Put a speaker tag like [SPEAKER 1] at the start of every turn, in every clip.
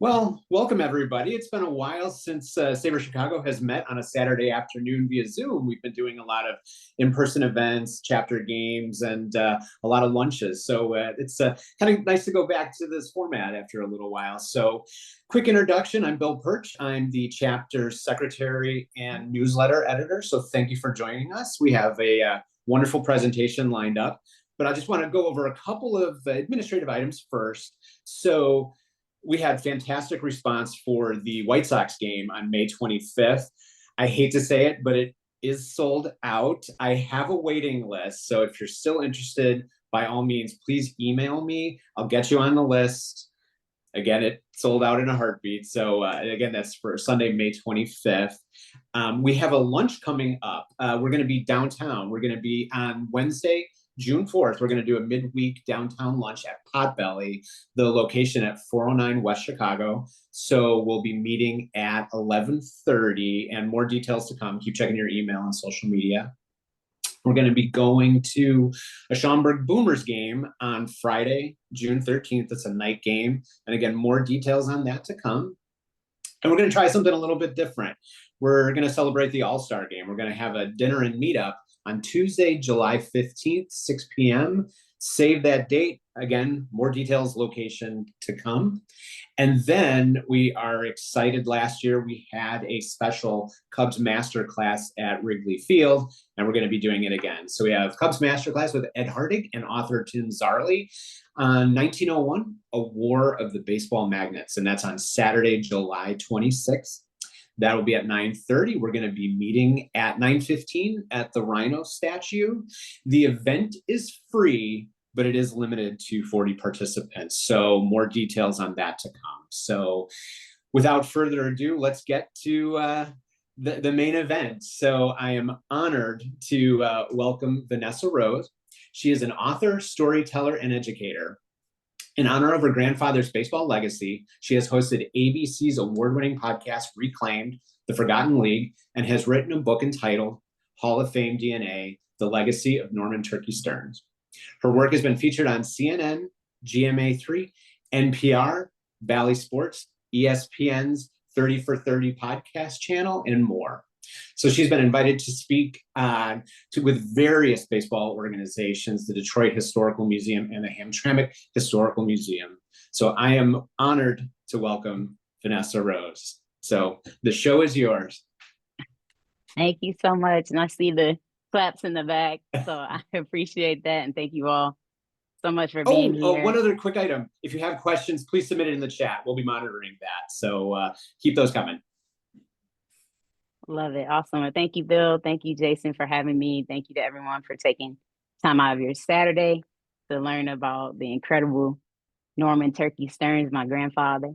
[SPEAKER 1] Well, welcome everybody. It's been a while since SABR Chicago has met on a Saturday afternoon via Zoom. We've been doing a lot of in-person events, chapter games, and a lot of lunches. So it's kind of nice to go back to this format after a little while. So quick introduction, I'm Bill Perch. I'm the chapter secretary and newsletter editor. So thank you for joining us. We have a wonderful presentation lined up, but I just want to go over a couple of administrative items first. So we had fantastic response for the White Sox game on May 25th. I hate to say it, but it is sold out. I have a waiting list. So if you're still interested, by all means, please email me. I'll get you on the list. Again, it sold out in a heartbeat. So again, that's for Sunday, May 25th. We have a lunch coming up. We're going to be downtown. We're going to be on Wednesday, June 4th. We're going to do a midweek downtown lunch at Potbelly, the location at 409 West Chicago. So we'll be meeting at 11:30, and more details to come. Keep checking your email and social media. We're going to be going to a Schaumburg Boomers game on Friday, June 13th. It's a night game. And again, more details on that to come. And we're going to try something a little bit different. We're going to celebrate the All-Star game. We're going to have a dinner and meetup on Tuesday, July 15th, 6 p.m. Save that date. Again, more details, location to come. And then we are excited. Last year, we had a special Cubs Masterclass at Wrigley Field, and we're going to be doing it again. So we have Cubs Masterclass with Ed Hardig and author Tim Zarley on 1901, A War of the Baseball Magnates. And that's on Saturday, July 26th. That will be at 9:30. We're going to be meeting at 9:15 at the Rhino statue. The event is free, but it is limited to 40 participants. So more details on that to come. So without further ado, let's get to the main event. So I am honored to welcome Vanessa Rose. She is an author, storyteller, and educator. In honor of her grandfather's baseball legacy, she has hosted ABC's award-winning podcast, Reclaimed, The Forgotten League, and has written a book entitled Hall of Fame DNA, The Legacy of Norman Turkey Stearnes. Her work has been featured on CNN, GMA3, NPR, Bally Sports, ESPN's 30 for 30 podcast channel, and more. So she's been invited to speak with various baseball organizations, the Detroit Historical Museum and the Hamtramck Historical Museum. So I am honored to welcome Vanessa Rose. So the show is yours.
[SPEAKER 2] Thank you so much. And I see the claps in the back, so I appreciate that. And thank you all so much for being here.
[SPEAKER 1] One other quick item. If you have questions, please submit it in the chat. We'll be monitoring that. So keep those coming.
[SPEAKER 2] Love it. Awesome. And thank you, Bill. Thank you, Jason, for having me. Thank you to everyone for taking time out of your Saturday to learn about the incredible Norman Turkey Stearnes, my grandfather.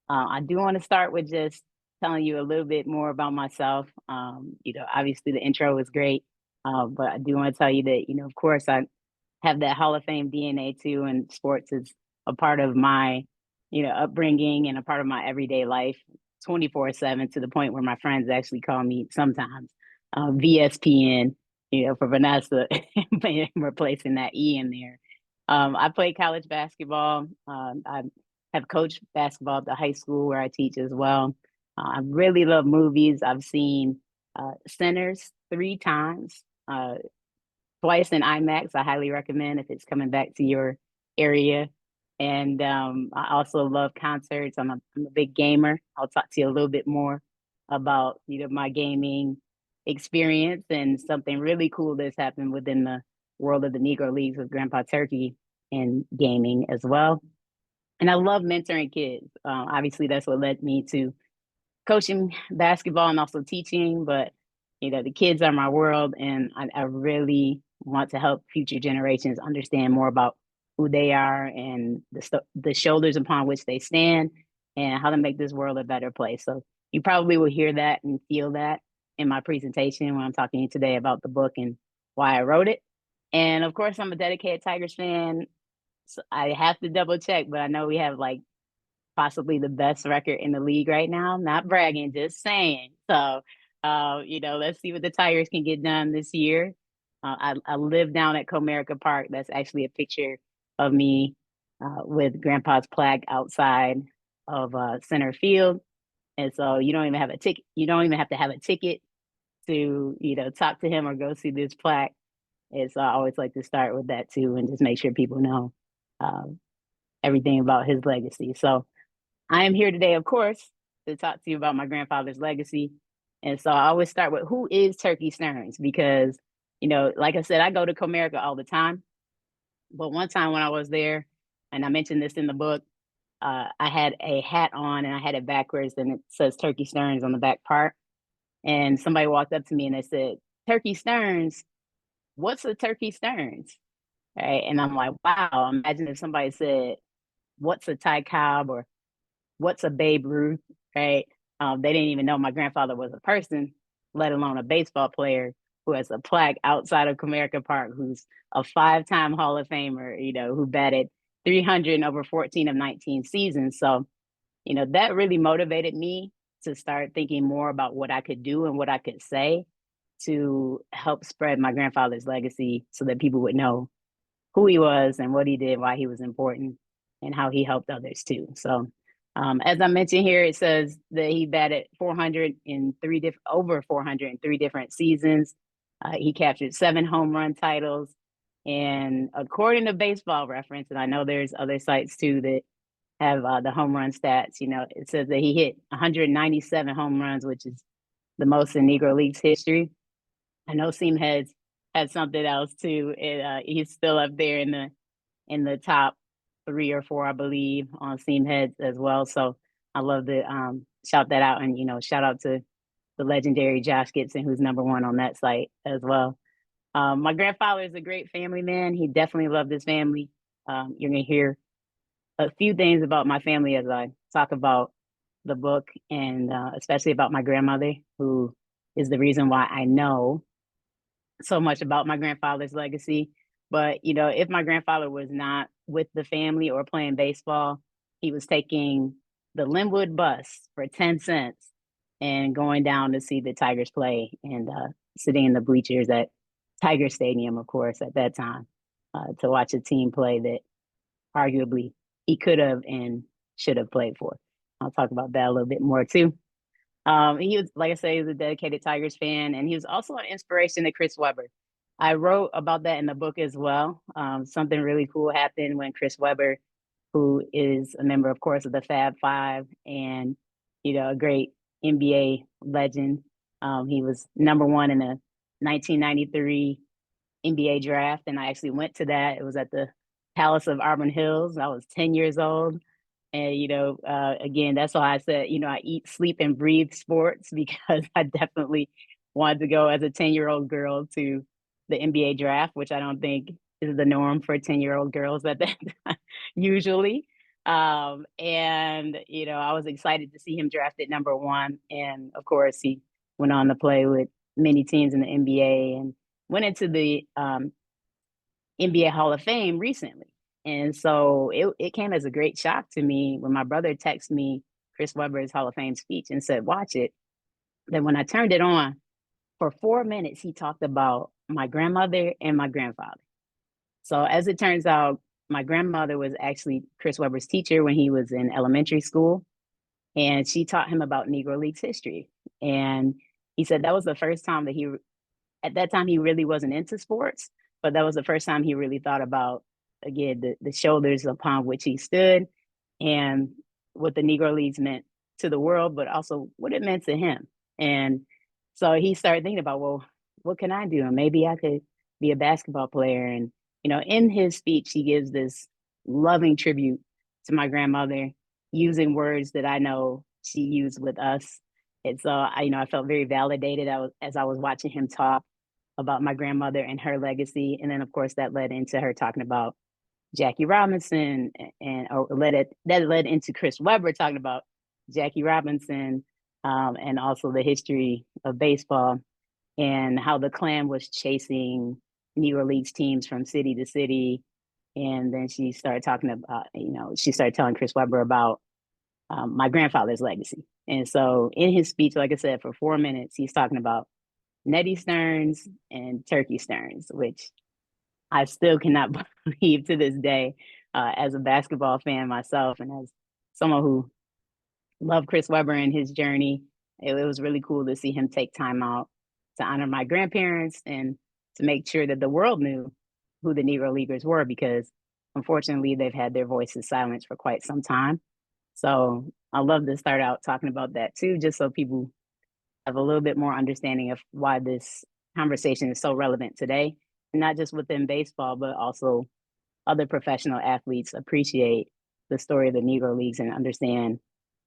[SPEAKER 2] I do want to start with just telling you a little bit more about myself. Obviously the intro was great, but I do want to tell you that, of course, I have that Hall of Fame DNA too, and sports is a part of my, upbringing and a part of my everyday life. 24/7, to the point where my friends actually call me sometimes VSPN, for Vanessa, replacing that E in there. I played college basketball. I have coached basketball at the high school where I teach as well. I really love movies. I've seen Stearnes 3 times, twice in IMAX. I highly recommend if it's coming back to your area. And I also love concerts. I'm a big gamer. I'll talk to you a little bit more about my gaming experience and something really cool that's happened within the world of the Negro Leagues with Grandpa Turkey and gaming as well. And I love mentoring kids. Obviously, that's what led me to coaching basketball and also teaching. But the kids are my world, and I really want to help future generations understand more about who they are and the shoulders upon which they stand and how to make this world a better place. So you probably will hear that and feel that in my presentation when I'm talking to you today about the book and why I wrote it. And of course, I'm a dedicated Tigers fan. So I have to double check, but I know we have possibly the best record in the league right now. Not bragging, just saying. So, let's see what the Tigers can get done this year. I live down at Comerica Park. That's actually a picture of me with Grandpa's plaque outside of center field. And so you don't even have a ticket. You don't even have to have a ticket to, talk to him or go see this plaque. And so I always like to start with that too, and just make sure people know um, everything about his legacy. So I am here today, of course, to talk to you about my grandfather's legacy. And so I always start with, who is Turkey Stearnes? Because, like I said, I go to Comerica all the time. But one time when I was there, and I mentioned this in the book, I had a hat on and I had it backwards, and it says Turkey Stearnes on the back part. And somebody walked up to me and they said, Turkey Stearnes, what's a Turkey Stearnes? Right. And I'm like, wow, imagine if somebody said, what's a Ty Cobb, or what's a Babe Ruth? Right. They didn't even know my grandfather was a person, let alone a baseball player who has a plaque outside of Comerica Park, who's a 5-time Hall of Famer, who batted 300 over 14 of 19 seasons. So, that really motivated me to start thinking more about what I could do and what I could say to help spread my grandfather's legacy so that people would know who he was and what he did, why he was important, and how he helped others too. So, as I mentioned here, it says that he batted 400 in over 400 in 3 different seasons. He captured 7 home run titles. And according to Baseball Reference, and I know there's other sites too that have the home run stats, it says that he hit 197 home runs, which is the most in Negro Leagues history. I know Seamheads had something else too. He's still up there in the top 3 or 4, I believe, on Seamheads as well. So I love to shout that out, and shout out to the legendary Josh Gibson, who's #1 on that site as well. My grandfather is a great family man. He definitely loved his family. You're gonna hear a few things about my family as I talk about the book, and especially about my grandmother, who is the reason why I know so much about my grandfather's legacy. But, if my grandfather was not with the family or playing baseball, he was taking the Linwood bus for 10 cents and going down to see the Tigers play, and sitting in the bleachers at Tiger Stadium, of course, at that time, to watch a team play that arguably he could have and should have played for. I'll talk about that a little bit more too. He was, like I said, he was a dedicated Tigers fan, and he was also an inspiration to Chris Webber. I wrote about that in the book as well. Something really cool happened when Chris Webber, who is a member, of course, of the Fab Five, and a great NBA legend. He was #1 in the 1993 NBA draft, and I actually went to that. It was at the Palace of Auburn Hills. I was 10 years old. And, again, that's why I said, I eat, sleep, and breathe sports, because I definitely wanted to go as a 10-year-old girl to the NBA draft, which I don't think is the norm for 10-year-old girls at that time, usually. And, I was excited to see him drafted #1. And of course, he went on to play with many teams in the NBA and went into the NBA Hall of Fame recently. And so it came as a great shock to me when my brother texted me Chris Webber's Hall of Fame speech and said, watch it. Then when I turned it on, for 4 minutes, he talked about my grandmother and my grandfather. So as it turns out, my grandmother was actually Chris Webber's teacher when he was in elementary school. And she taught him about Negro Leagues history. And he said that was the first time that at that time, he really wasn't into sports, but that was the first time he really thought about, again, the shoulders upon which he stood, and what the Negro Leagues meant to the world, but also what it meant to him. And so he started thinking about, well, what can I do? And maybe I could be a basketball player. And, in his speech, he gives this loving tribute to my grandmother, using words that I know she used with us. And so I felt very validated as I was watching him talk about my grandmother and her legacy. And then, of course, that led into her talking about Jackie Robinson, that led into Chris Webber talking about Jackie Robinson, and also the history of baseball and how the Klan was chasing Negro Leagues teams from city to city. And then she started talking about, she started telling Chris Webber about my grandfather's legacy. And so in his speech, like I said, for 4 minutes, he's talking about Nettie Stearnes and Turkey Stearnes, which I still cannot believe to this day, as a basketball fan myself, and as someone who love Chris Webber and his journey. It was really cool to see him take time out to honor my grandparents and to make sure that the world knew who the Negro Leaguers were, because unfortunately they've had their voices silenced for quite some time. So I love to start out talking about that too, just so people have a little bit more understanding of why this conversation is so relevant today, not just within baseball, but also other professional athletes appreciate the story of the Negro Leagues and understand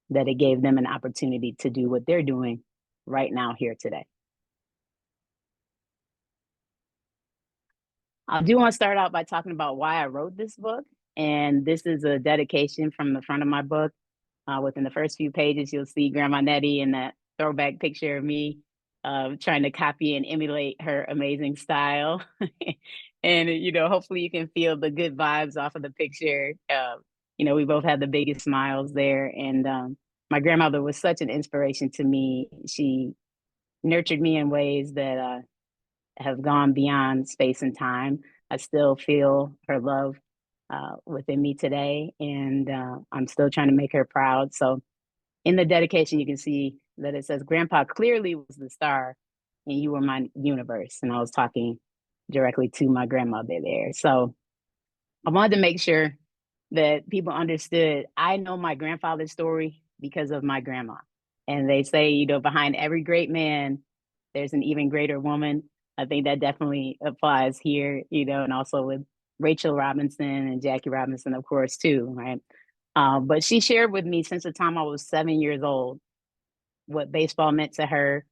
[SPEAKER 2] that it gave them an opportunity to do what they're doing right now here today. I do want to start out by talking about why I wrote this book. And this is a dedication from the front of my book. Within the first few pages, you'll see Grandma Nettie in that throwback picture of me trying to copy and emulate her amazing style. And, hopefully you can feel the good vibes off of the picture. We both had the biggest smiles there. And my grandmother was such an inspiration to me. She nurtured me in ways that have gone beyond space and time. I still feel her love within me today, and I'm still trying to make her proud. So in the dedication, you can see that it says, Grandpa clearly was the star and you were my universe. And I was talking directly to my grandmother there. So I wanted to make sure that people understood I know my grandfather's story because of my grandma. And they say, behind every great man, there's an even greater woman. I think that definitely applies here, and also with Rachel Robinson and Jackie Robinson, of course, too, right? But she shared with me since the time I was 7 years old what baseball meant to her,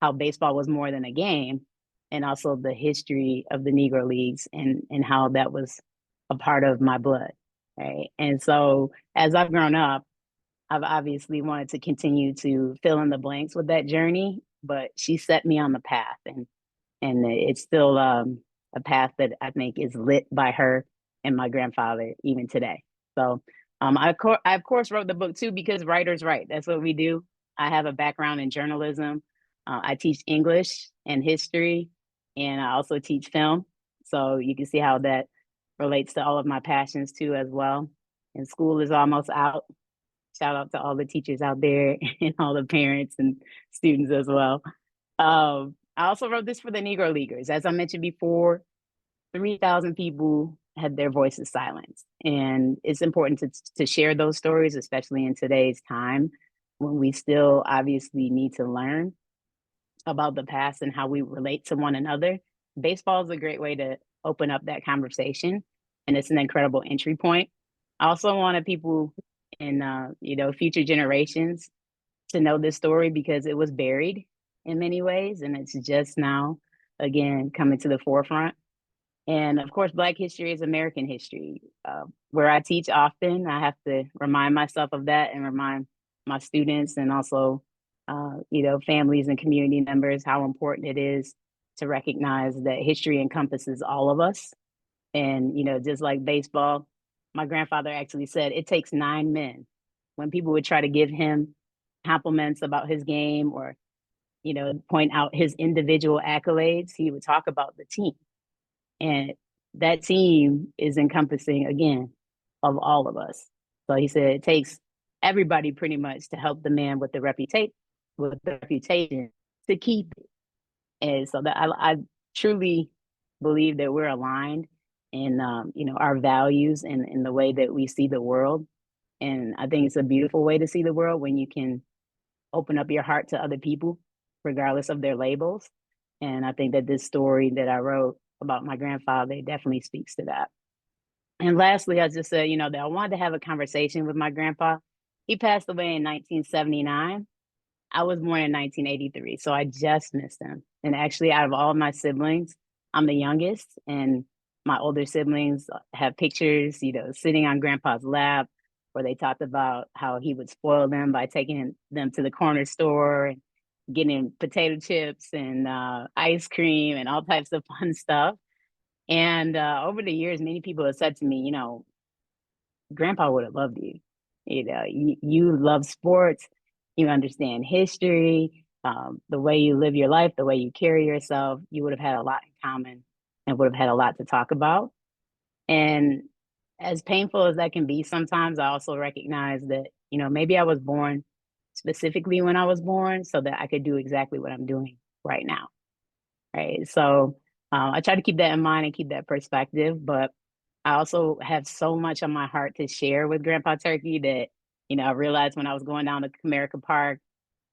[SPEAKER 2] how baseball was more than a game, and also the history of the Negro Leagues and how that was a part of my blood, right? And so as I've grown up, I've obviously wanted to continue to fill in the blanks with that journey, but she set me on the path, and it's still a path that I think is lit by her and my grandfather even today. So I of course wrote the book too because writers write. That's what we do. I have a background in journalism. I teach English and history, and I also teach film. So you can see how that relates to all of my passions too as well. And school is almost out. Shout out to all the teachers out there and all the parents and students as well. I also wrote this for the Negro Leaguers. As I mentioned before, 3,000 people had their voices silenced. And it's important to share those stories, especially in today's time when we still obviously need to learn about the past and how we relate to one another. Baseball is a great way to open up that conversation, and it's an incredible entry point. I also wanted people in future generations to know this story because it was buried in many ways, and it's just now again coming to the forefront. And of course, Black history is American history. Where I teach often, I have to remind myself of that and remind my students and also families and community members how important it is to recognize that history encompasses all of us. And just like baseball, my grandfather actually said it takes 9 men. When people would try to give him compliments about his game or point out his individual accolades, he would talk about the team. And that team is encompassing, again, of all of us. So he said it takes everybody pretty much to help the man with the reputation to keep it. And so that I truly believe that we're aligned in our values and in the way that we see the world. And I think it's a beautiful way to see the world when you can open up your heart to other people, regardless of their labels. And I think that this story that I wrote about my grandfather definitely speaks to that. And lastly, I just said, that I wanted to have a conversation with my grandpa. He passed away in 1979. I was born in 1983, so I just missed him. And actually, out of all my siblings, I'm the youngest, and my older siblings have pictures, sitting on grandpa's lap, where they talked about how he would spoil them by taking them to the corner store and getting potato chips and ice cream and all types of fun stuff. And over the years, many people have said to me, Grandpa would have loved you. You love sports, you understand history, the way you live your life, the way you carry yourself. You would have had a lot in common and would have had a lot to talk about. And as painful as that can be, sometimes I also recognize that, maybe I was born specifically when I was born so that I could do exactly what I'm doing right now. Right. So I try to keep that in mind and keep that perspective. But I also have so much on my heart to share with Grandpa Turkey that, I realized when I was going down to Comerica Park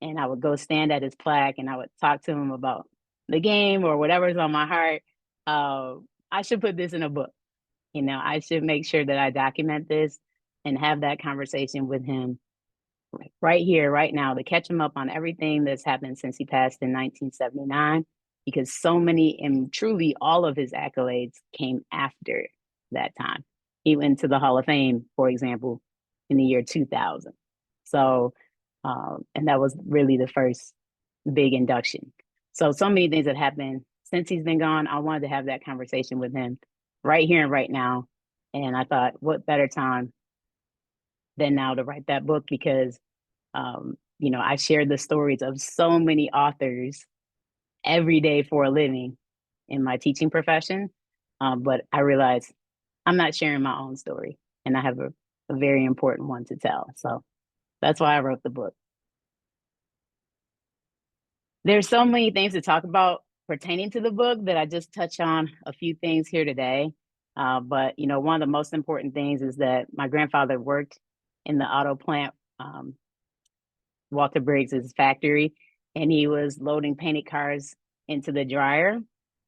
[SPEAKER 2] and I would go stand at his plaque and I would talk to him about the game or whatever's on my heart. I should put this in a book. I should make sure that I document this and have that conversation with him right here, right now, to catch him up on everything that's happened since he passed in 1979, because so many and truly all of his accolades came after that time. He went to the Hall of Fame, for example, in the year 2000. So, and that was really the first big induction. So many things that happened since he's been gone. I wanted to have that conversation with him right here and right now. And I thought, what better time than now to write that book, because I share the stories of so many authors every day for a living in my teaching profession. But I realized I'm not sharing my own story, and I have a very important one to tell. So that's why I wrote the book. There's so many things to talk about pertaining to the book that I just touch on a few things here today. But one of the most important things is that my grandfather worked in the auto plant, Walter Briggs's factory, and he was loading painted cars into the dryer.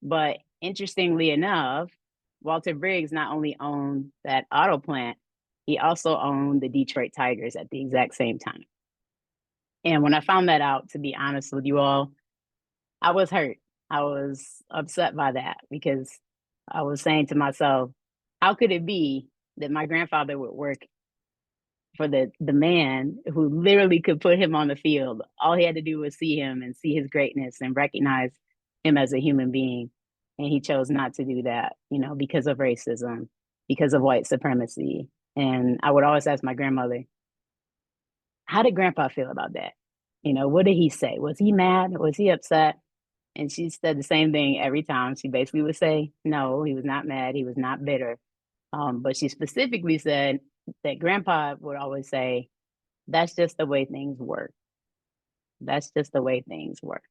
[SPEAKER 2] But interestingly enough, Walter Briggs not only owned that auto plant, he also owned the Detroit Tigers at the exact same time. And when I found that out, to be honest with you all, I was hurt. I was upset by that, because I was saying to myself, how could it be that my grandfather would work for the man who literally could put him on the field? All he had to do was see him and see his greatness and recognize him as a human being. And he chose not to do that, because of racism, because of white supremacy. And I would always ask my grandmother, how did Grandpa feel about that? What did he say? Was he mad? Was he upset? And she said the same thing every time. She basically would say, no, he was not mad. He was not bitter. But she specifically said that Grandpa would always say, that's just the way things work. That's just the way things work.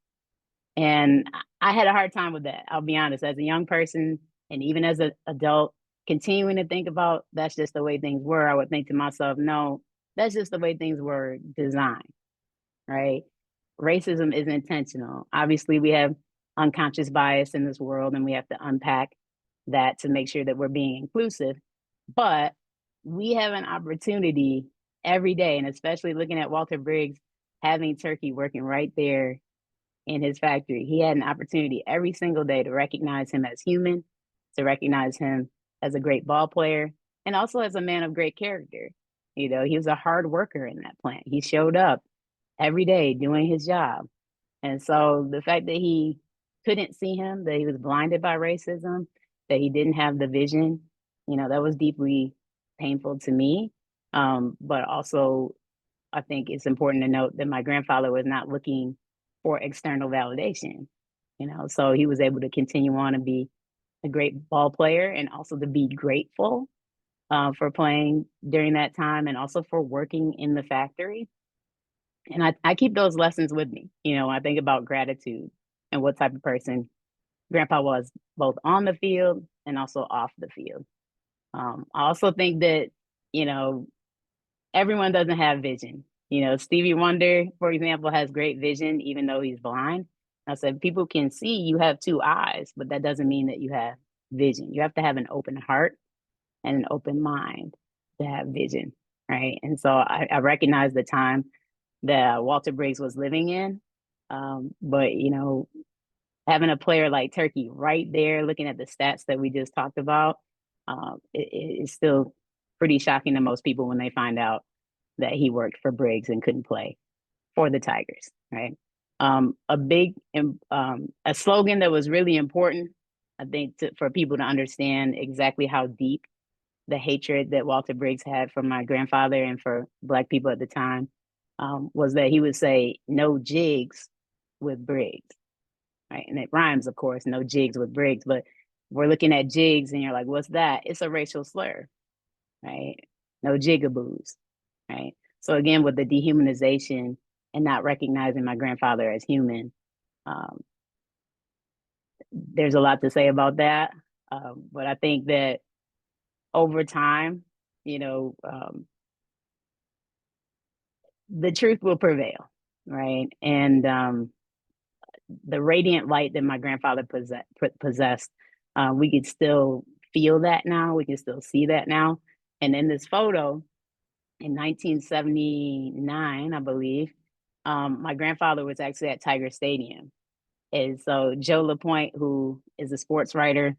[SPEAKER 2] And I had a hard time with that. I'll be honest, as a young person, and even as an adult, continuing to think about that's just the way things were, I would think to myself, no, that's just the way things were designed, right? Racism is intentional. Obviously, we have unconscious bias in this world, and we have to unpack that to make sure that we're being inclusive. But we have an opportunity every day, and especially looking at Walter Briggs having Turkey working right there in his factory. He had an opportunity every single day to recognize him as human, to recognize him as a great ball player, and also as a man of great character. He was a hard worker in that plant. He showed up every day doing his job. And so the fact that he couldn't see him, that he was blinded by racism, that he didn't have the vision, that was deeply painful to me. But also, I think it's important to note that my grandfather was not looking for external validation, so he was able to continue on and be a great ball player, and also to be grateful for playing during that time, and also for working in the factory. And I keep those lessons with me. I think about gratitude and what type of person Grandpa was, both on the field and also off the field. I also think that, everyone doesn't have vision. Stevie Wonder, for example, has great vision, even though he's blind. I said, people can see you have two eyes, but that doesn't mean that you have vision. You have to have an open heart and an open mind to have vision, right? And so I recognize the time that Walter Briggs was living in. But, having a player like Turkey right there, looking at the stats that we just talked about, it's still pretty shocking to most people when they find out that he worked for Briggs and couldn't play for the Tigers, right? A slogan that was really important, I think, for people to understand exactly how deep the hatred that Walter Briggs had for my grandfather and for Black people at the time, was that he would say, no jigs with Briggs, right? And it rhymes, of course, no jigs with Briggs, but we're looking at jigs and you're like, what's that? It's a racial slur. right? No jigaboos, right? So again, with the dehumanization and not recognizing my grandfather as human, um, there's a lot to say about that. But I think that over time, you know, the truth will prevail, right? And the radiant light that my grandfather possessed, we could still feel that now. We can still see that now. And in this photo, in 1979, I believe, my grandfather was actually at Tiger Stadium. And so Joe LaPointe, who is a sports writer,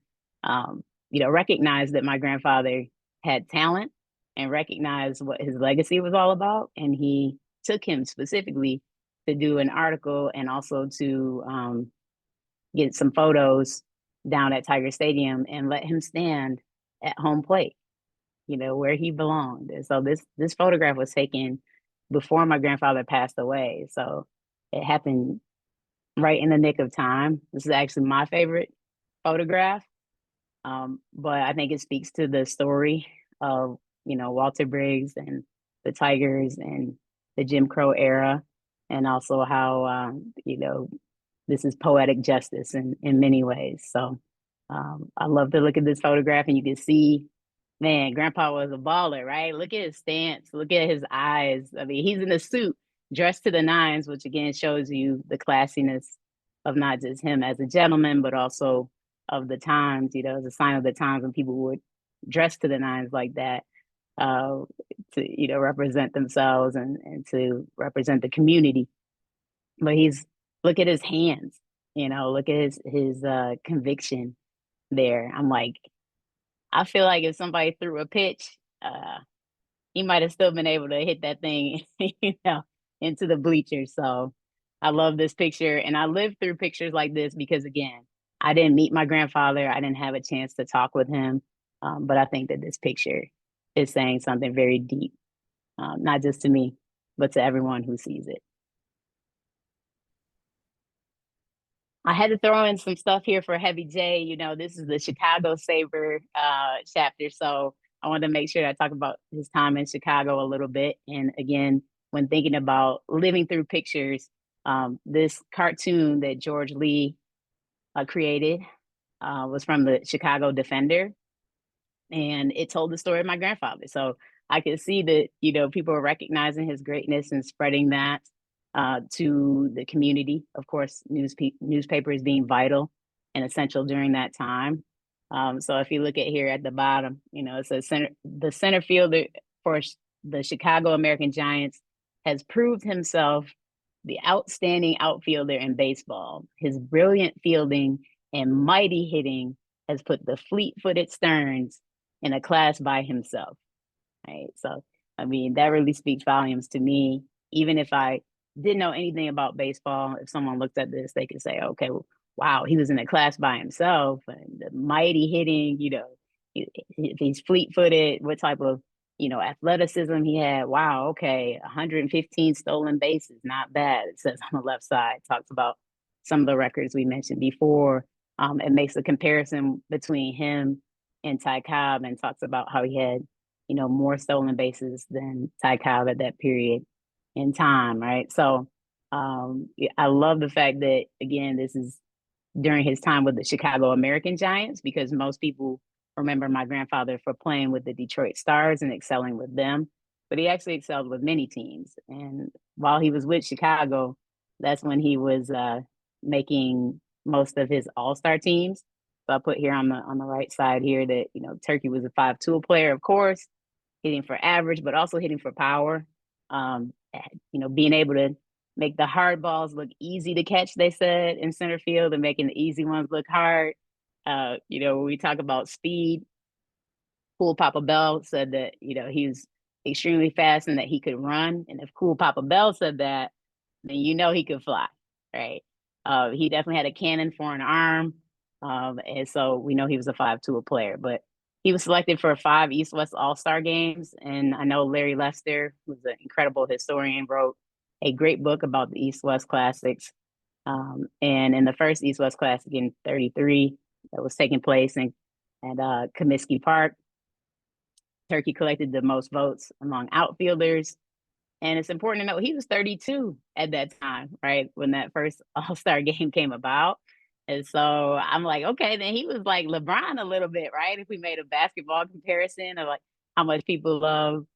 [SPEAKER 2] recognized that my grandfather had talent and recognized what his legacy was all about. And he took him specifically to do an article and also to get some photos down at Tiger Stadium and let him stand at home plate, where he belonged. And so this photograph was taken before my grandfather passed away. So it happened right in the nick of time. This is actually my favorite photograph. But I think it speaks to the story of, Walter Briggs and the Tigers and the Jim Crow era, and also how, this is poetic justice in many ways. So I love to look at this photograph, and you can see, man, Grandpa was a baller, right? Look at his stance, look at his eyes. I mean, he's in a suit, dressed to the nines, which again shows you the classiness of not just him as a gentleman, but also of the times, as a sign of the times when people would dress to the nines like that, to, represent themselves and to represent the community. But look at his hands, look at his conviction there. I'm like, I feel like if somebody threw a pitch, he might have still been able to hit that thing, into the bleachers. So I love this picture. And I lived through pictures like this because, again, I didn't meet my grandfather. I didn't have a chance to talk with him. But I think that this picture is saying something very deep, not just to me, but to everyone who sees it. I had to throw in some stuff here for Heavy J. This is the Chicago SABR chapter. So I wanted to make sure that I talk about his time in Chicago a little bit. And again, when thinking about living through pictures, this cartoon that George Lee created was from the Chicago Defender. And it told the story of my grandfather. So I could see that, people were recognizing his greatness and spreading that to the community. Of course, newspapers being vital and essential during that time. So if you look at here at the bottom, it says the center fielder for the Chicago American Giants has proved himself the outstanding outfielder in baseball. His brilliant fielding and mighty hitting has put the fleet-footed Stearnes in a class by himself. Right. So, I mean, that really speaks volumes to me. Even if I didn't know anything about baseball, if someone looked at this, they could say, okay, well, wow, he was in a class by himself, and the mighty hitting, he's fleet-footed, what type of, athleticism he had. Wow, okay, 115 stolen bases, not bad. It says on the left side, it talks about some of the records we mentioned before. It makes a comparison between him and Ty Cobb and talks about how he had, more stolen bases than Ty Cobb at that period in time, right? So I love the fact that, again, this is during his time with the Chicago American Giants, because most people remember my grandfather for playing with the Detroit Stars and excelling with them, but he actually excelled with many teams. And while he was with Chicago, that's when he was making most of his all-star teams. So I put here on the right side here that, Turkey was a 5-tool player, of course, hitting for average, but also hitting for power. Being able to make the hard balls look easy to catch, they said, in center field, and making the easy ones look hard. When we talk about speed, Cool Papa Bell said that, he was extremely fast and that he could run. And if Cool Papa Bell said that, then he could fly, right? He definitely had a cannon for an arm. And so we know he was a 5-tool player, but he was selected for 5 East-West All-Star games. And I know Larry Lester, who's an incredible historian, wrote a great book about the East-West Classics. And in the first East-West Classic in 33, that was taking place at Comiskey Park, Turkey collected the most votes among outfielders. And it's important to note he was 32 at that time, right? When that first All-Star game came about. And so I'm like, okay, then he was like LeBron a little bit, right? If we made a basketball comparison of like how much people love,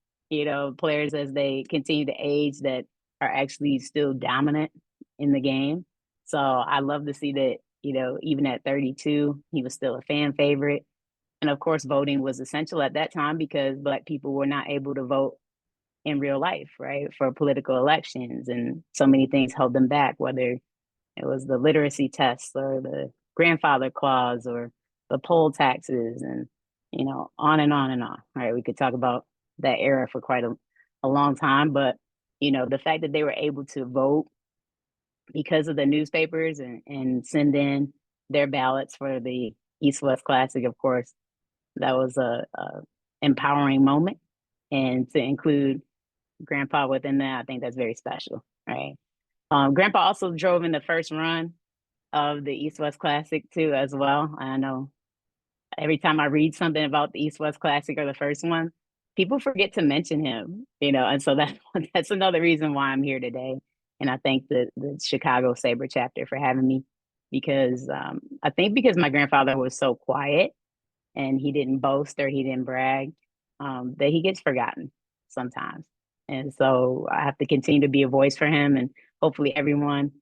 [SPEAKER 2] players as they continue to age that are actually still dominant in the game. So I love to see that, even at 32, he was still a fan favorite. And of course, voting was essential at that time because Black people were not able to vote in real life, right, for political elections. And so many things held them back, whether it was the literacy tests or the grandfather clause or the poll taxes and, on and on and on, right? We could talk about that era for quite a long time. But, the fact that they were able to vote because of the newspapers and send in their ballots for the East-West Classic, of course, that was a empowering moment. And to include Grandpa within that, I think that's very special, right? Grandpa also drove in the first run of the East-West Classic too, as well. I know every time I read something about the East-West Classic or the first one, people forget to mention him, and so that's another reason why I'm here today. And I thank the Chicago SABR chapter for having me because I think because my grandfather was so quiet and he didn't boast or he didn't brag, that he gets forgotten sometimes. And so I have to continue to be a voice for him and hopefully everyone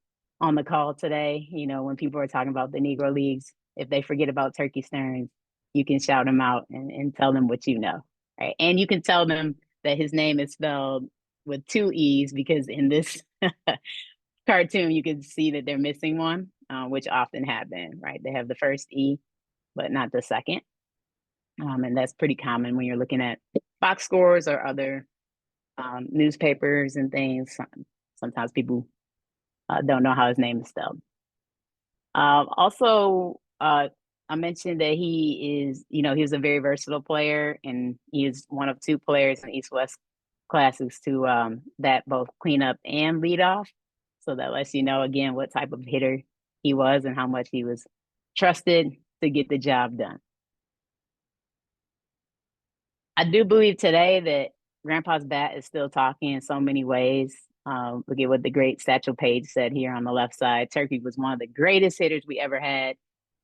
[SPEAKER 2] on the call today, when people are talking about the Negro Leagues, if they forget about Turkey Stearnes, you can shout him out and tell them what you know, right? And you can tell them that his name is spelled with two E's because in this cartoon, you can see that they're missing one, which often happen, right? They have the first E, but not the second. And that's pretty common when you're looking at box scores or other newspapers and things. Sometimes people don't know how his name is spelled. Also, I mentioned that he is, he was a very versatile player, and he is one of two players in East-West Classics to that both clean up and lead off. So that lets you know, again, what type of hitter he was and how much he was trusted to get the job done. I do believe today that Grandpa's bat is still talking in so many ways. Look at what the great Satchel Paige said here on the left side. Turkey was one of the greatest hitters we ever had.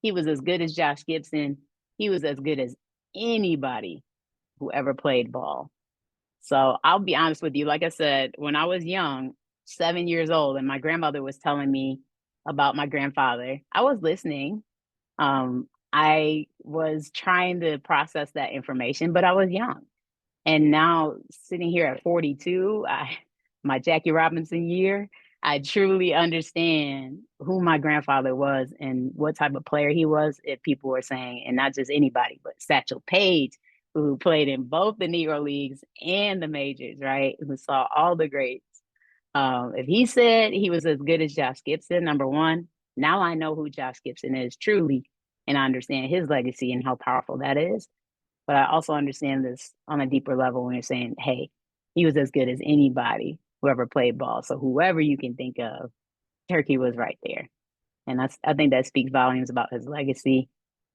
[SPEAKER 2] He was as good as Josh Gibson. He was as good as anybody who ever played ball. So I'll be honest with you. Like I said, when I was young, 7 years old, and my grandmother was telling me about my grandfather, I was listening. I was trying to process that information, but I was young. And now sitting here at 42, my Jackie Robinson year, I truly understand who my grandfather was and what type of player he was, if people were saying, and not just anybody, but Satchel Paige, who played in both the Negro Leagues and the majors, right? Who saw all the greats. If he said he was as good as Josh Gibson, number one, now I know who Josh Gibson is truly, and I understand his legacy and how powerful that is. But I also understand this on a deeper level when you're saying, hey, he was as good as anybody who ever played ball. So whoever you can think of, Turkey was right there. And I think that speaks volumes about his legacy.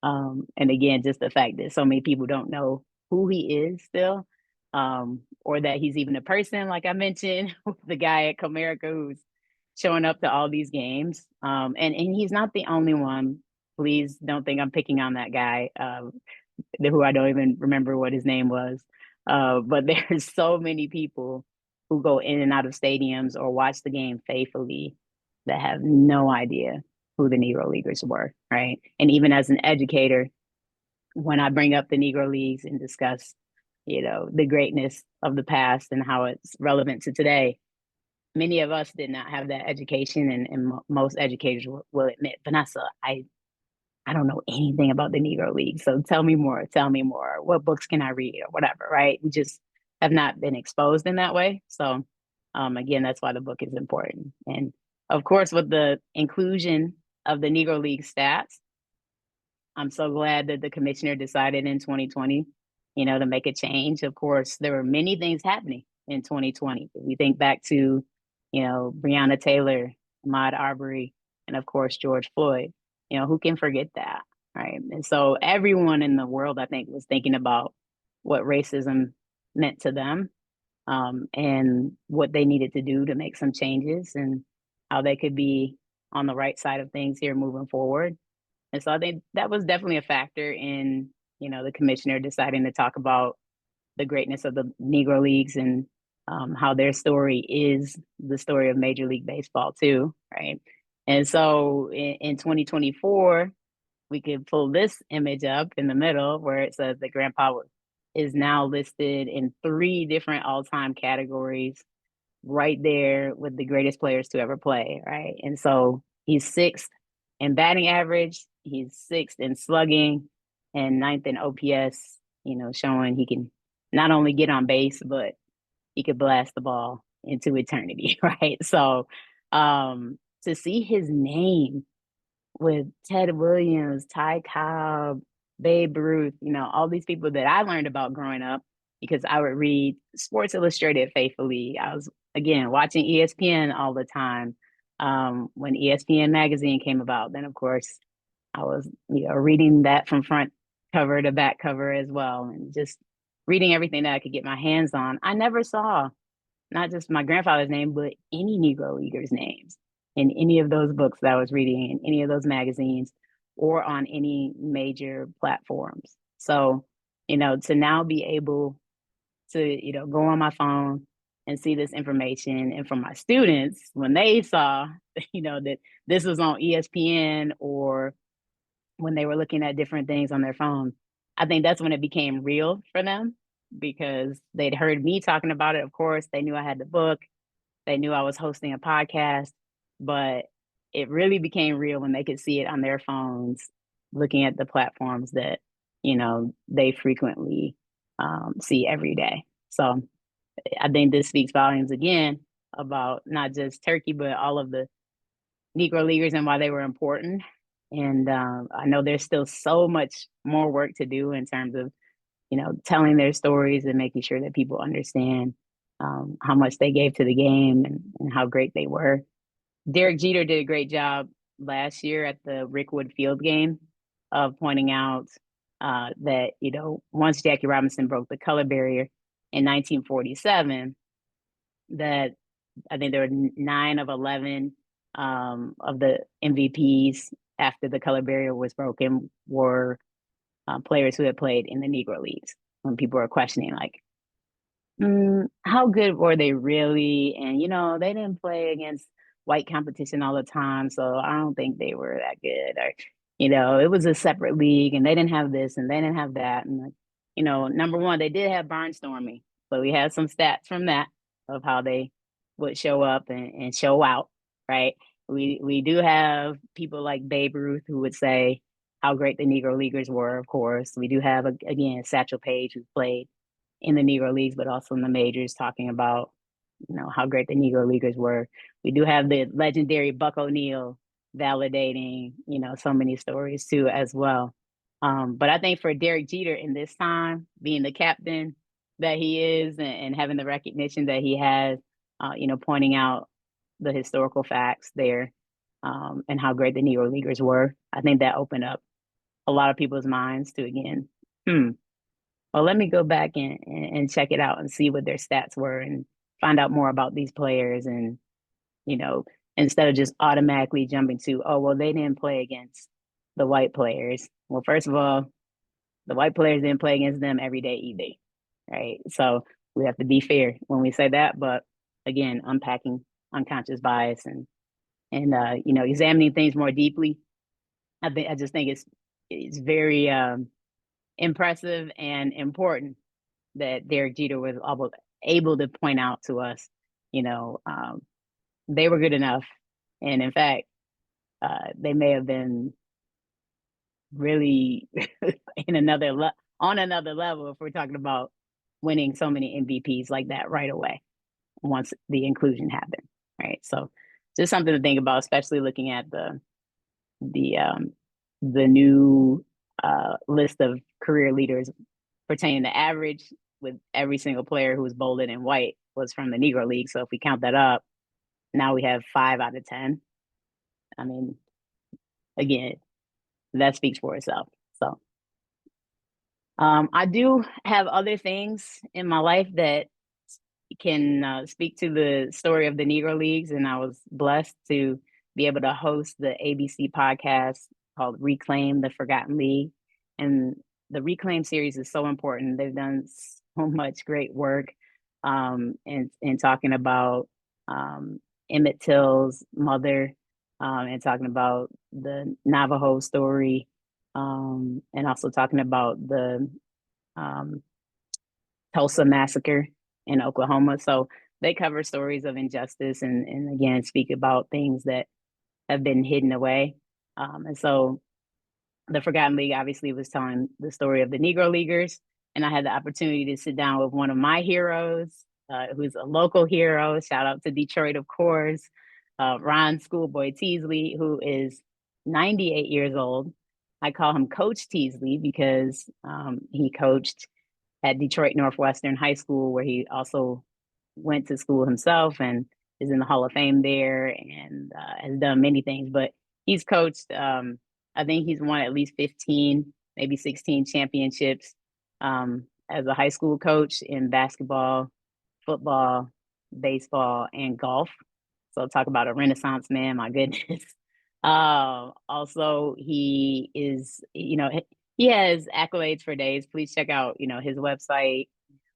[SPEAKER 2] And again, just the fact that so many people don't know who he is still, or that he's even a person, like I mentioned, the guy at Comerica who's showing up to all these games. And he's not the only one. Please don't think I'm picking on that guy, who I don't even remember what his name was. But there's so many people who go in and out of stadiums or watch the game faithfully that have no idea who the Negro Leaguers were, right? And even as an educator, when I bring up the Negro Leagues and discuss, the greatness of the past and how it's relevant to today, many of us did not have that education, and most educators will admit, Vanessa, I don't know anything about the Negro League. So tell me more. What books can I read or whatever, right? We just have not been exposed in that way. So again, that's why the book is important. And of course, with the inclusion of the Negro League stats, I'm so glad that the commissioner decided in 2020, to make a change. Of course, there were many things happening in 2020. If we think back to, Breonna Taylor, Ahmaud Arbery, and of course, George Floyd, who can forget that, right? And so everyone in the world, I think, was thinking about what racism meant to them, and what they needed to do to make some changes and how they could be on the right side of things here moving forward. And so I think that was definitely a factor in, the commissioner deciding to talk about the greatness of the Negro Leagues and how their story is the story of Major League Baseball too, right? And so in 2024, we could pull this image up in the middle where it says that Grandpa is now listed in 3 different all-time categories, right there with the greatest players to ever play, right? And so he's 6th in batting average, he's 6th in slugging, and 9th in OPS, showing he can not only get on base, but he could blast the ball into eternity, right? So to see his name with Ted Williams, Ty Cobb, Babe Ruth, all these people that I learned about growing up because I would read Sports Illustrated faithfully. I was, again, watching ESPN all the time. When ESPN magazine came about, then of course I was, reading that from front cover to back cover as well, and just reading everything that I could get my hands on. I never saw not just my grandfather's name, but any Negro Leaguers' names in any of those books that I was reading, in any of those magazines, or on any major platforms. So, to now be able to, go on my phone and see this information. And for my students, when they saw, that this was on ESPN or when they were looking at different things on their phone, I think that's when it became real for them because they'd heard me talking about it. Of course, they knew I had the book. They knew I was hosting a podcast, but it really became real when they could see it on their phones, looking at the platforms that, they frequently see every day. So I think this speaks volumes again about not just Turkey, but all of the Negro Leaguers and why they were important. And I know there's still so much more work to do in terms of, telling their stories and making sure that people understand how much they gave to the game and how great they were. Derek Jeter did a great job last year at the Rickwood Field game of pointing out that, once Jackie Robinson broke the color barrier in 1947, that I think there were 9 of 11 of the MVPs after the color barrier was broken were players who had played in the Negro Leagues. When people were questioning, like, how good were they really? And, they didn't play against white competition all the time, so I don't think they were that good. Or, it was a separate league and they didn't have this and they didn't have that. And, like, number one, they did have barnstorming. So we had some stats from that of how they would show up and show out, right? We do have people like Babe Ruth who would say how great the Negro Leaguers were, of course. We do have, again, Satchel Paige, who played in the Negro Leagues, but also in the majors, talking about, how great the Negro Leaguers were. We do have the legendary Buck O'Neil validating, so many stories too, as well. But I think for Derek Jeter in this time, being the captain that he is and having the recognition that he has, pointing out the historical facts there and how great the Negro Leaguers were, I think that opened up a lot of people's minds to, again, well, let me go back and check it out and see what their stats were and find out more about these players. And, instead of just automatically jumping to, oh, well, they didn't play against the white players. Well, first of all, the white players didn't play against them every day either, right? So we have to be fair when we say that. But again, unpacking unconscious bias and examining things more deeply. I just think it's very impressive and important that Derek Jeter was able to point out to us, they were good enough. And in fact, they may have been really on another level if we're talking about winning so many MVPs like that right away once the inclusion happened, right? So just something to think about, especially looking at the new list of career leaders pertaining to average, with every single player who was bolded in white was from the Negro League. So if we count that up, now we have 5 out of 10. I mean, again, that speaks for itself. So I do have other things in my life that can speak to the story of the Negro Leagues, and I was blessed to be able to host the ABC podcast called Reclaim the Forgotten League. And the Reclaim series is so important. They've done so much great work in talking about um, Emmett Till's mother and talking about the Navajo story and also talking about the um, Tulsa massacre in Oklahoma. So they cover stories of injustice and again speak about things that have been hidden away. And so the Forgotten League obviously was telling the story of the Negro Leaguers, and I had the opportunity to sit down with one of my heroes, who's a local hero. Shout out to Detroit, of course, Ron Schoolboy Teasley, who is 98 years old. I call him Coach Teasley because he coached at Detroit Northwestern High School, where he also went to school himself and is in the Hall of Fame there and has done many things. But he's coached, I think he's won at least 15, maybe 16 championships as a high school coach in basketball, football, baseball, and golf. So talk about a Renaissance man, my goodness. Also, he is, he has accolades for days. Please check out, his website,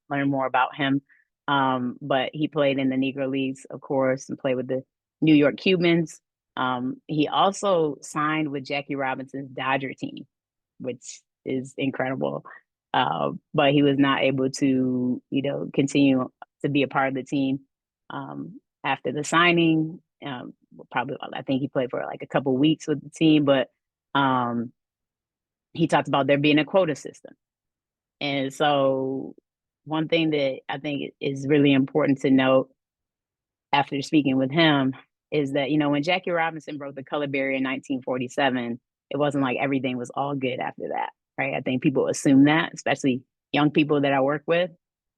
[SPEAKER 2] learn more about him. But he played in the Negro Leagues, of course, and played with the New York Cubans. He also signed with Jackie Robinson's Dodger team, which is incredible. But he was not able to, continue to be a part of the team after the signing. Probably, I think he played for like a couple weeks with the team, but he talked about there being a quota system. And so, one thing that I think is really important to note after speaking with him is that, when Jackie Robinson broke the color barrier in 1947, it wasn't like everything was all good after that, right? I think people assume that, especially young people that I work with.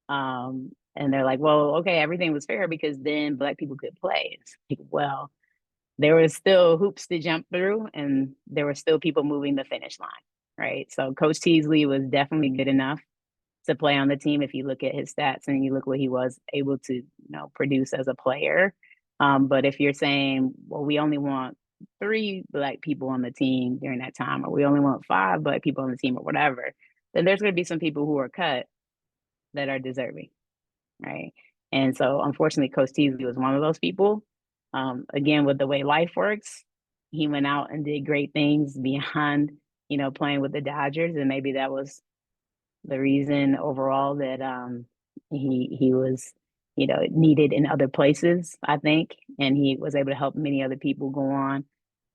[SPEAKER 2] And they're like, well, okay, everything was fair because then Black people could play. It's like, well, there was still hoops to jump through and there were still people moving the finish line, right? So Coach Teasley was definitely good enough to play on the team if you look at his stats and you look what he was able to produce as a player. But if you're saying, well, we only want 3 Black people on the team during that time, or we only want 5 Black people on the team, or whatever, then there's going to be some people who are cut that are deserving, right? And so, unfortunately, Coach Teasley was one of those people. Again, with the way life works, he went out and did great things beyond, playing with the Dodgers, and maybe that was the reason overall that he was needed in other places, I think, and he was able to help many other people go on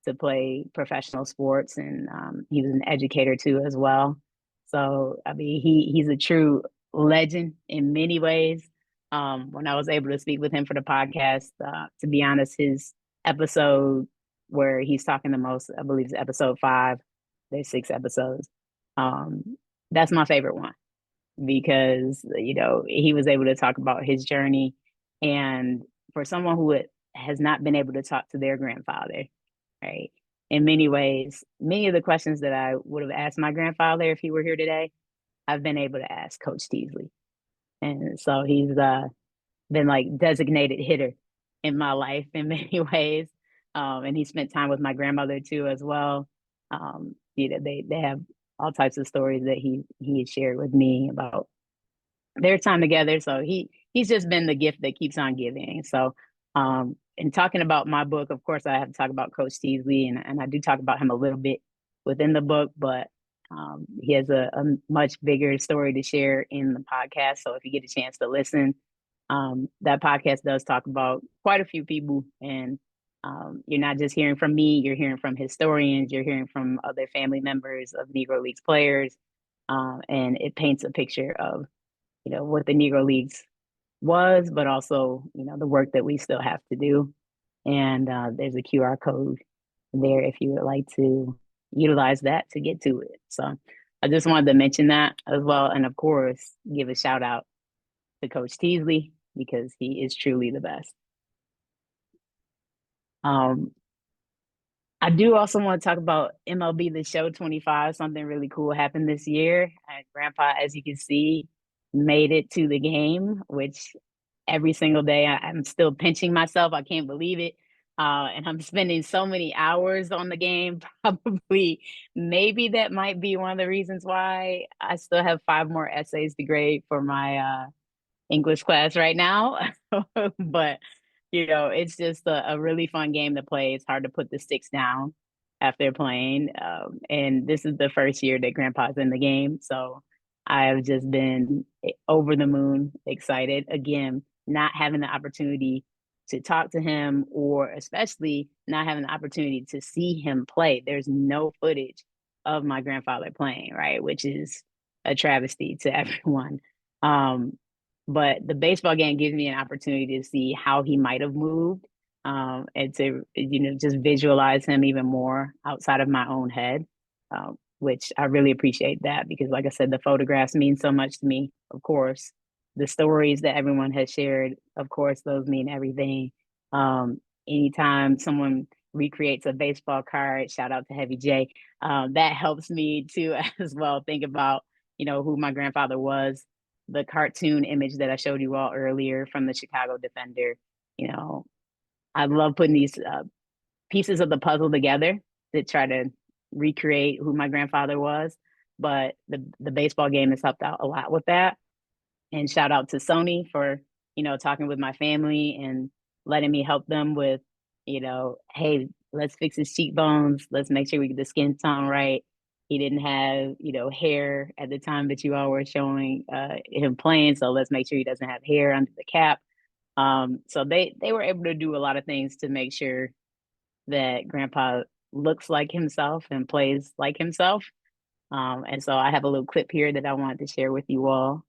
[SPEAKER 2] to play professional sports, and he was an educator too as well. So I mean, he's a true legend in many ways. When I was able to speak with him for the podcast, to be honest, his episode where he's talking the most, I believe, is episode 5. There's 6 episodes. That's my favorite one because he was able to talk about his journey, and for someone who has not been able to talk to their grandfather, right, in many ways, many of the questions that I would have asked my grandfather if he were here today, I've been able to ask Coach Teasley. And so he's been like designated hitter in my life in many ways, and he spent time with my grandmother too as well. They have all types of stories that he had shared with me about their time together. So he's just been the gift that keeps on giving. So in talking about my book, of course, I have to talk about Coach Teasley, and I do talk about him a little bit within the book, but he has a much bigger story to share in the podcast. So if you get a chance to listen, that podcast does talk about quite a few people, and you're not just hearing from me, you're hearing from historians, you're hearing from other family members of Negro Leagues players, and it paints a picture of what the Negro Leagues was, but also the work that we still have to do. And there's a QR code there if you would like to utilize that to get to it. So I just wanted to mention that as well, and of course give a shout out to Coach Teasley because he is truly the best. I do also want to talk about MLB The Show 25. Something really cool happened this year. Grandpa, as you can see, made it to the game, which every single day I'm still pinching myself. I can't believe it. And I'm spending so many hours on the game. Probably, maybe that might be one of the reasons why I still have 5 more essays to grade for my English class right now. But it's just a really fun game to play. It's hard to put the sticks down after playing. And this is the first year that Grandpa's in the game. So I've just been over the moon excited. Again, not having the opportunity to talk to him, or especially not having the opportunity to see him play. There's no footage of my grandfather playing, right? Which is a travesty to everyone. But the baseball game gives me an opportunity to see how he might have moved, and to just visualize him even more outside of my own head, which I really appreciate that, because like I said, the photographs mean so much to me. Of course, the stories that everyone has shared, of course, those mean everything. Anytime someone recreates a baseball card, shout out to Heavy J, that helps me to as well think about who my grandfather was. The cartoon image that I showed you all earlier from the Chicago Defender. I love putting these pieces of the puzzle together to try to recreate who my grandfather was. But the baseball game has helped out a lot with that. And shout out to Sony for, talking with my family and letting me help them with, hey, let's fix his cheekbones. Let's make sure we get the skin tone right. He didn't have, hair at the time that you all were showing him playing. So let's make sure he doesn't have hair under the cap. So they were able to do a lot of things to make sure that Grandpa looks like himself and plays like himself. And so I have a little clip here that I wanted to share with you all,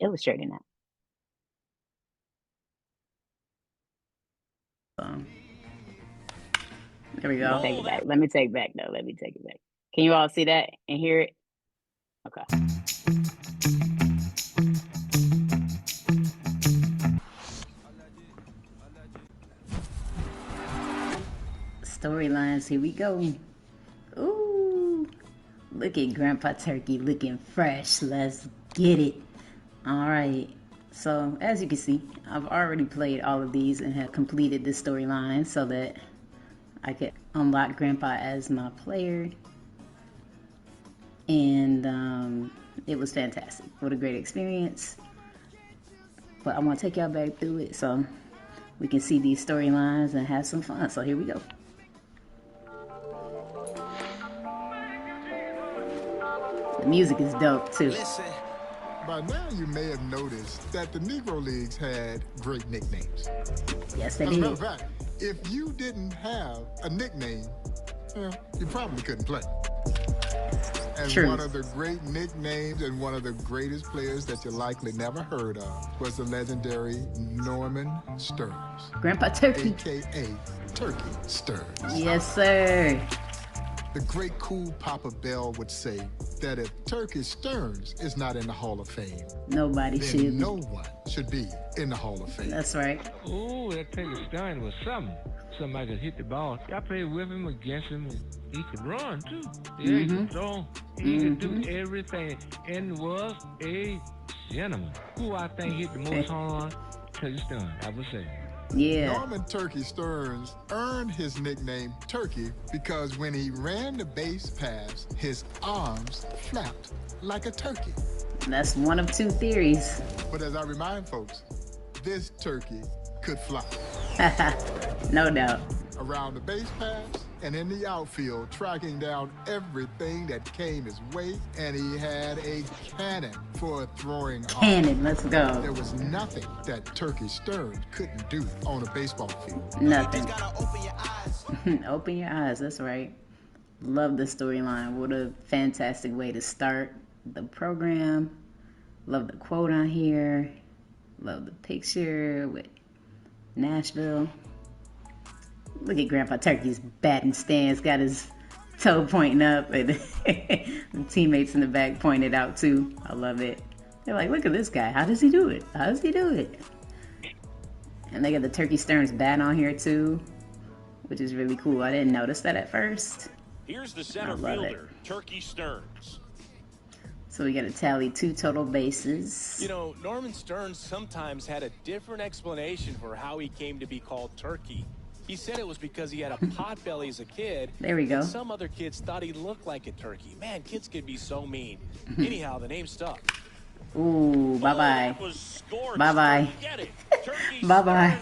[SPEAKER 2] illustrating that. There we go. Take it back. Let me take it back, though. Let me take it back. Can you all see that and hear it? Okay. Storylines, here we go. Ooh, look at Grandpa Turkey looking fresh. Let's get it. All right. So, as you can see, I've already played all of these and have completed this storyline so that I could unlock Grandpa as my player. And it was fantastic. What a great experience. But I want to take y'all back through it so we can see these storylines and have some fun. So here we go. The music is dope too.
[SPEAKER 3] Listen. By now you may have noticed that the Negro Leagues had great nicknames.
[SPEAKER 2] Yes, they
[SPEAKER 3] did. As a matter
[SPEAKER 2] did.
[SPEAKER 3] of fact, if you didn't have a nickname, you probably couldn't play. And
[SPEAKER 2] True.
[SPEAKER 3] One of the great nicknames and one of the greatest players that you likely never heard of was the legendary Norman Stearnes.
[SPEAKER 2] Grandpa Turkey.
[SPEAKER 3] AKA Turkey Stearnes.
[SPEAKER 2] Yes, sir.
[SPEAKER 3] The great cool Papa Bell would say that if Turkey Stearnes is not in the Hall of Fame,
[SPEAKER 2] nobody
[SPEAKER 3] then
[SPEAKER 2] should.
[SPEAKER 3] No one should be in the Hall of Fame.
[SPEAKER 2] That's right.
[SPEAKER 4] Oh, that Turkey Stearnes was something. Somebody could hit the ball. I played with him, against him, and he could run too. Yeah, he could throw. He could do everything, and was a gentleman. Who I think hit the most home run? Turkey Stearnes, I would say.
[SPEAKER 2] Yeah.
[SPEAKER 3] Norman Turkey Stearnes earned his nickname Turkey because when he ran the base pass, his arms flapped like a turkey.
[SPEAKER 2] That's one of two theories.
[SPEAKER 3] But as I remind folks, this turkey could fly.
[SPEAKER 2] No doubt.
[SPEAKER 3] Around the base pass and in the outfield, tracking down everything that came his way, and he had a cannon for a throwing arm.
[SPEAKER 2] Cannon, let's go.
[SPEAKER 3] There was nothing that Turkey Stearnes couldn't do on a baseball field.
[SPEAKER 2] Nothing.
[SPEAKER 5] You just gotta open your eyes.
[SPEAKER 2] Open your eyes, that's right. Love the storyline. What a fantastic way to start the program. Love the quote on here. Love the picture with Nashville. Look at Grandpa Turkey's batting stance. Got his toe pointing up. And the teammates in the back pointed out too. I love it. They're like, look at this guy. How does he do it? How does he do it? And they got the Turkey Stearnes bat on here too. which is really cool. I didn't notice that at first.
[SPEAKER 6] Here's the center fielder, Turkey Stearnes.
[SPEAKER 2] So we got to tally 2 total bases.
[SPEAKER 7] You know, Norman Stearnes sometimes had a different explanation for how he came to be called Turkey. He said it was because he had a pot belly as a kid.
[SPEAKER 2] There we go.
[SPEAKER 7] And some other kids thought he looked like a turkey. Man, kids could be so mean. Anyhow, the name stuck.
[SPEAKER 2] Ooh, bye-bye. Bye-bye. Bye-bye.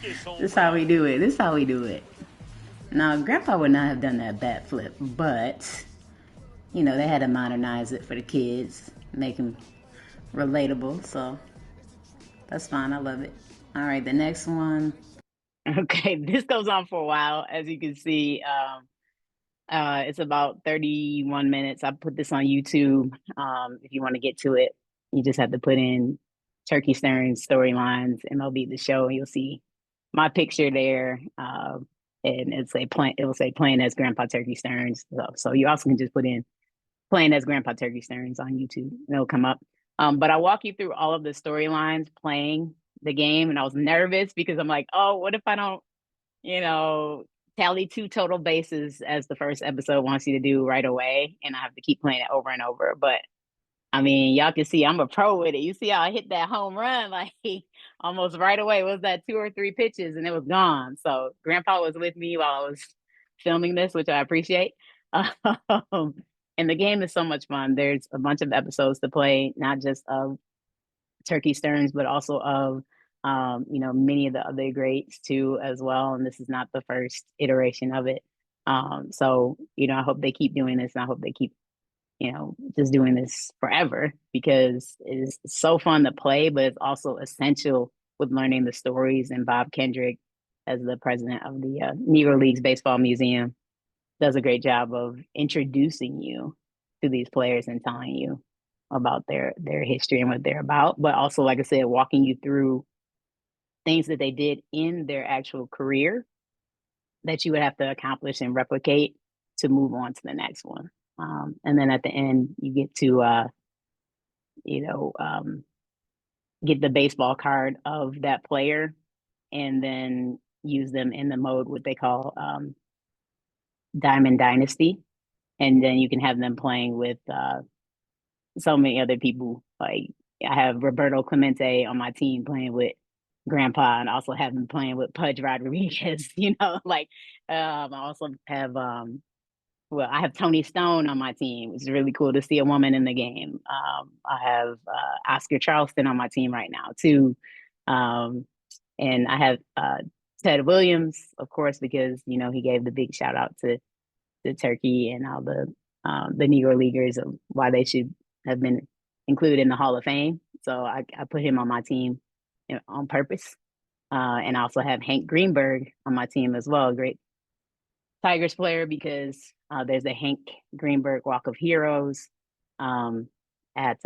[SPEAKER 2] This is how we do it. This is how we do it. Now, Grandpa would not have done that bat flip, but, you know, they had to modernize it for the kids, make them relatable, so that's fine. I love it. All right, the next one. Okay, this goes on for a while. As you can see, it's about 31 minutes. I put this on YouTube. If you want to get to it, you just have to put in Turkey Stearnes storylines, MLB The Show, and you'll see my picture there. And it will say playing as Grandpa Turkey Stearnes. So you also can just put in playing as Grandpa Turkey Stearnes on YouTube, and it'll come up. But I walk you through all of the storylines playing the game, and I was nervous because I'm like, oh, what if I don't, you know, tally 2 total bases as the first episode wants you to do right away, and I have to keep playing it over and over. But I mean, y'all can see I'm a pro with it. You see how I hit that home run like almost right away. It was that 2 or 3 pitches and it was gone. So Grandpa was with me while I was filming this, which I appreciate. And the game is so much fun. There's a bunch of episodes to play, not just of Turkey Stearnes, but also of you know, many of the other greats too as well. And this is not the first iteration of it. So, you know, I hope they keep doing this, and I hope they keep, you know, just doing this forever, because it is so fun to play, but it's also essential with learning the stories. And Bob Kendrick, as the president of the Negro Leagues Baseball Museum, does a great job of introducing you to these players and telling you about their history and what they're about, but also, like I said, walking you through things that they did in their actual career that you would have to accomplish and replicate to move on to the next one. And then at the end, you get to, you know, get the baseball card of that player, and then use them in the mode, what they call Diamond Dynasty. And then you can have them playing with so many other people. Like I have Roberto Clemente on my team playing with Grandpa, and also have him playing with Pudge Rodriguez, you know, like I also have well, I have Tony Stone on my team, which is really cool to see a woman in the game. I have Oscar Charleston on my team right now too. And I have Ted Williams, of course, because, you know, he gave the big shout out to Turkey and all the Negro Leaguers of why they should have been included in the Hall of Fame. So I put him on my team, you know, on purpose. And I also have Hank Greenberg on my team as well, a great Tigers player, because there's a Hank Greenberg Walk of Heroes at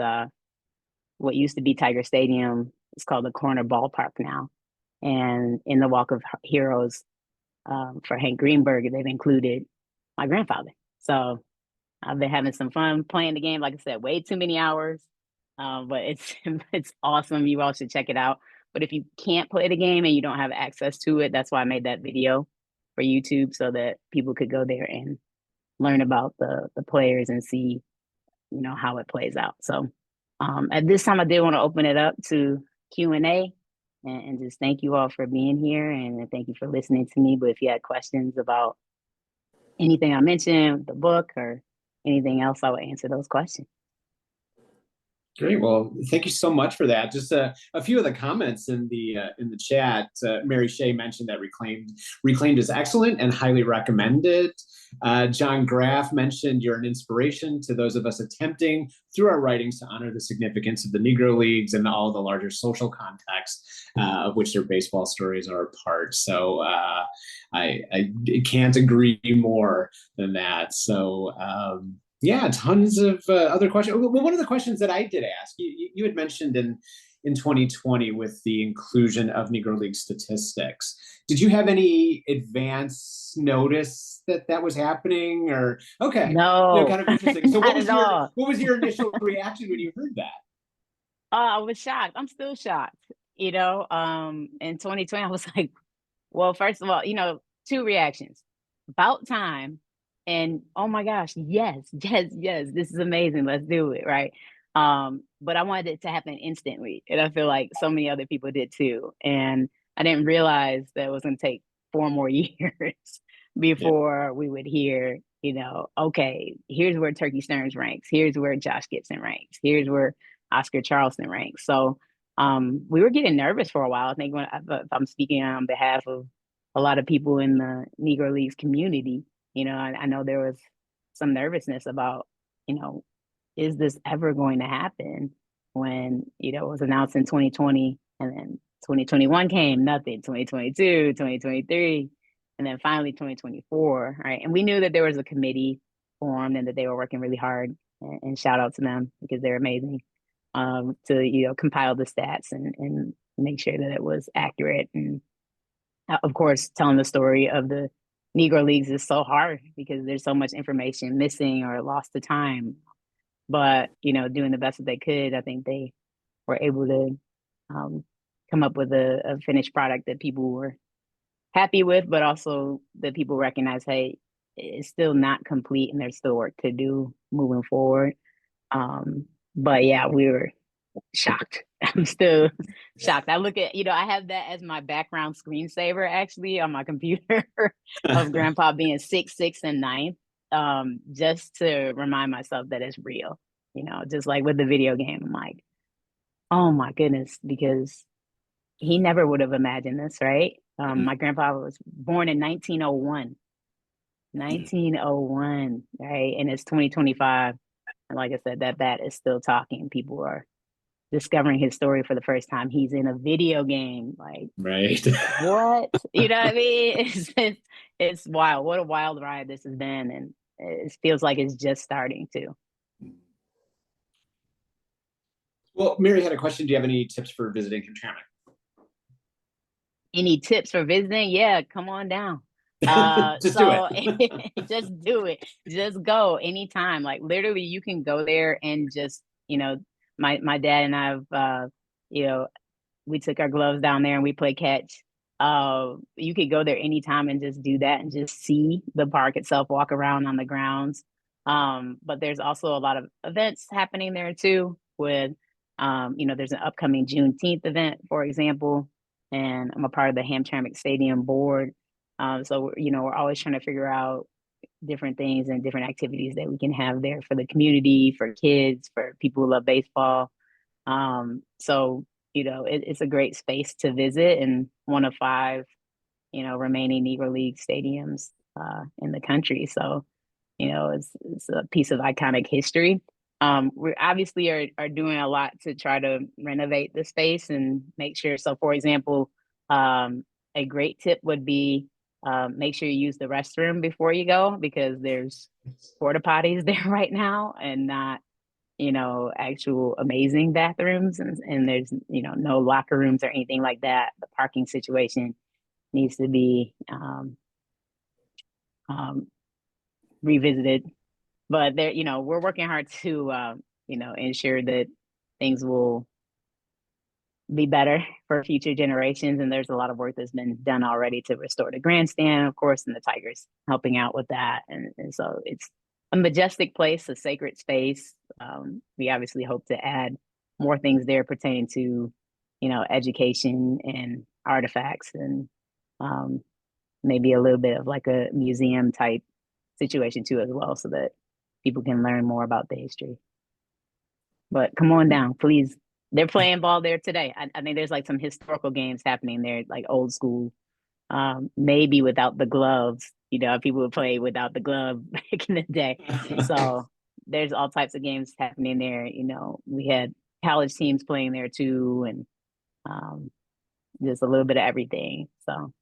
[SPEAKER 2] what used to be Tiger Stadium. It's called the Corner Ballpark now. And in the Walk of Heroes for Hank Greenberg, they've included my grandfather. So I've been having some fun playing the game. Like I said, way too many hours, but it's awesome. You all should check it out. But if you can't play the game and you don't have access to it, that's why I made that video for YouTube, so that people could go there and learn about the players and see, you know, how it plays out. So at this time, I did want to open it up to Q&A and just thank you all for being here, and thank you for listening to me. But if you had questions about anything I mentioned, the book, or anything else, I would answer those questions.
[SPEAKER 1] Great. Well, thank you so much for that. Just a few of the comments in the chat. Mary Shea mentioned that Reclaimed is excellent and highly recommended. John Graff mentioned you're an inspiration to those of us attempting through our writings to honor the significance of the Negro Leagues and all the larger social context of which their baseball stories are a part. So I can't agree more than that. So yeah, tons of other questions. Well, one of the questions that I did ask, you had mentioned in 2020 with the inclusion of Negro League statistics, did you have any advance notice that was happening? Or okay,
[SPEAKER 2] no,
[SPEAKER 1] kind of interesting. So
[SPEAKER 2] what
[SPEAKER 1] was your initial reaction when you heard that?
[SPEAKER 2] I was shocked. I'm still shocked. You know, in 2020, I was like, well, first of all, you know, two reactions: about time, and oh my gosh, yes, yes, this is amazing. Let's do it, right? But I wanted it to happen instantly, and I feel like so many other people did too. And I didn't realize that it was going to take 4 more years before we would hear, okay, here's where Turkey Stearnes ranks. Here's where Josh Gibson ranks. Here's where Oscar Charleston ranks. So we were getting nervous for a while. I think if I'm speaking on behalf of a lot of people in the Negro Leagues community, I know there was some nervousness about, is this ever going to happen when, it was announced in 2020 and then 2021 came, nothing, 2022, 2023, and then finally 2024, right? And we knew that there was a committee formed and that they were working really hard, and shout out to them because they're amazing, to, compile the stats and make sure that it was accurate. And of course, telling the story of the Negro Leagues is so hard because there's so much information missing or lost to time. But, doing the best that they could, I think they were able to come up with a finished product that people were happy with, but also that people recognize, hey, it's still not complete and there's still work to do moving forward. But yeah, we were shocked. I'm still shocked. I look at, I have that as my background screensaver actually on my computer of grandpa being 6'6" and 9th, just to remind myself that it's real, just like with the video game. I'm like, oh my goodness, because he never would have imagined this, right? My grandpa was born in 1901, right? And it's 2025. And like I said, that bat is still talking. People are discovering his story for the first time. He's in a video game. Like,
[SPEAKER 1] right.
[SPEAKER 2] What? You know what I mean? It's wild. What a wild ride this has been. And it feels like it's just starting to.
[SPEAKER 1] Well, Mary had a question. Do you have any tips for visiting Hamtramck?
[SPEAKER 2] Any tips for visiting? Yeah, come on down.
[SPEAKER 1] Just do it.
[SPEAKER 2] Just do it. Just go anytime. Like literally you can go there and just, my dad and I've, we took our gloves down there and we play catch. You could go there anytime and just do that and just see the park itself, walk around on the grounds. But there's also a lot of events happening there too with, there's an upcoming Juneteenth event, for example, and I'm a part of the Hamtramck Stadium board. So, we're always trying to figure out different things and different activities that we can have there for the community, for kids, for people who love baseball. So, it's a great space to visit, and one of 5, remaining Negro League stadiums in the country. So, it's a piece of iconic history. We obviously are doing a lot to try to renovate the space and make sure. So, for example, a great tip would be make sure you use the restroom before you go, because there's porta potties there right now and not, actual amazing bathrooms. And there's, no locker rooms or anything like that. The parking situation needs to be revisited. But there, we're working hard to, ensure that things will be better for future generations. And there's a lot of work that's been done already to restore the grandstand, of course, and the Tigers helping out with that. And so it's a majestic place, a sacred space. We obviously hope to add more things there pertaining to, education and artifacts, and maybe a little bit of like a museum type situation too as well, so that people can learn more about the history. But come on down, please. They're playing ball there today. I think there's like some historical games happening there, like old school, maybe without the gloves. People would play without the glove back in the day. So there's all types of games happening there. We had college teams playing there too, and just a little bit of everything. So.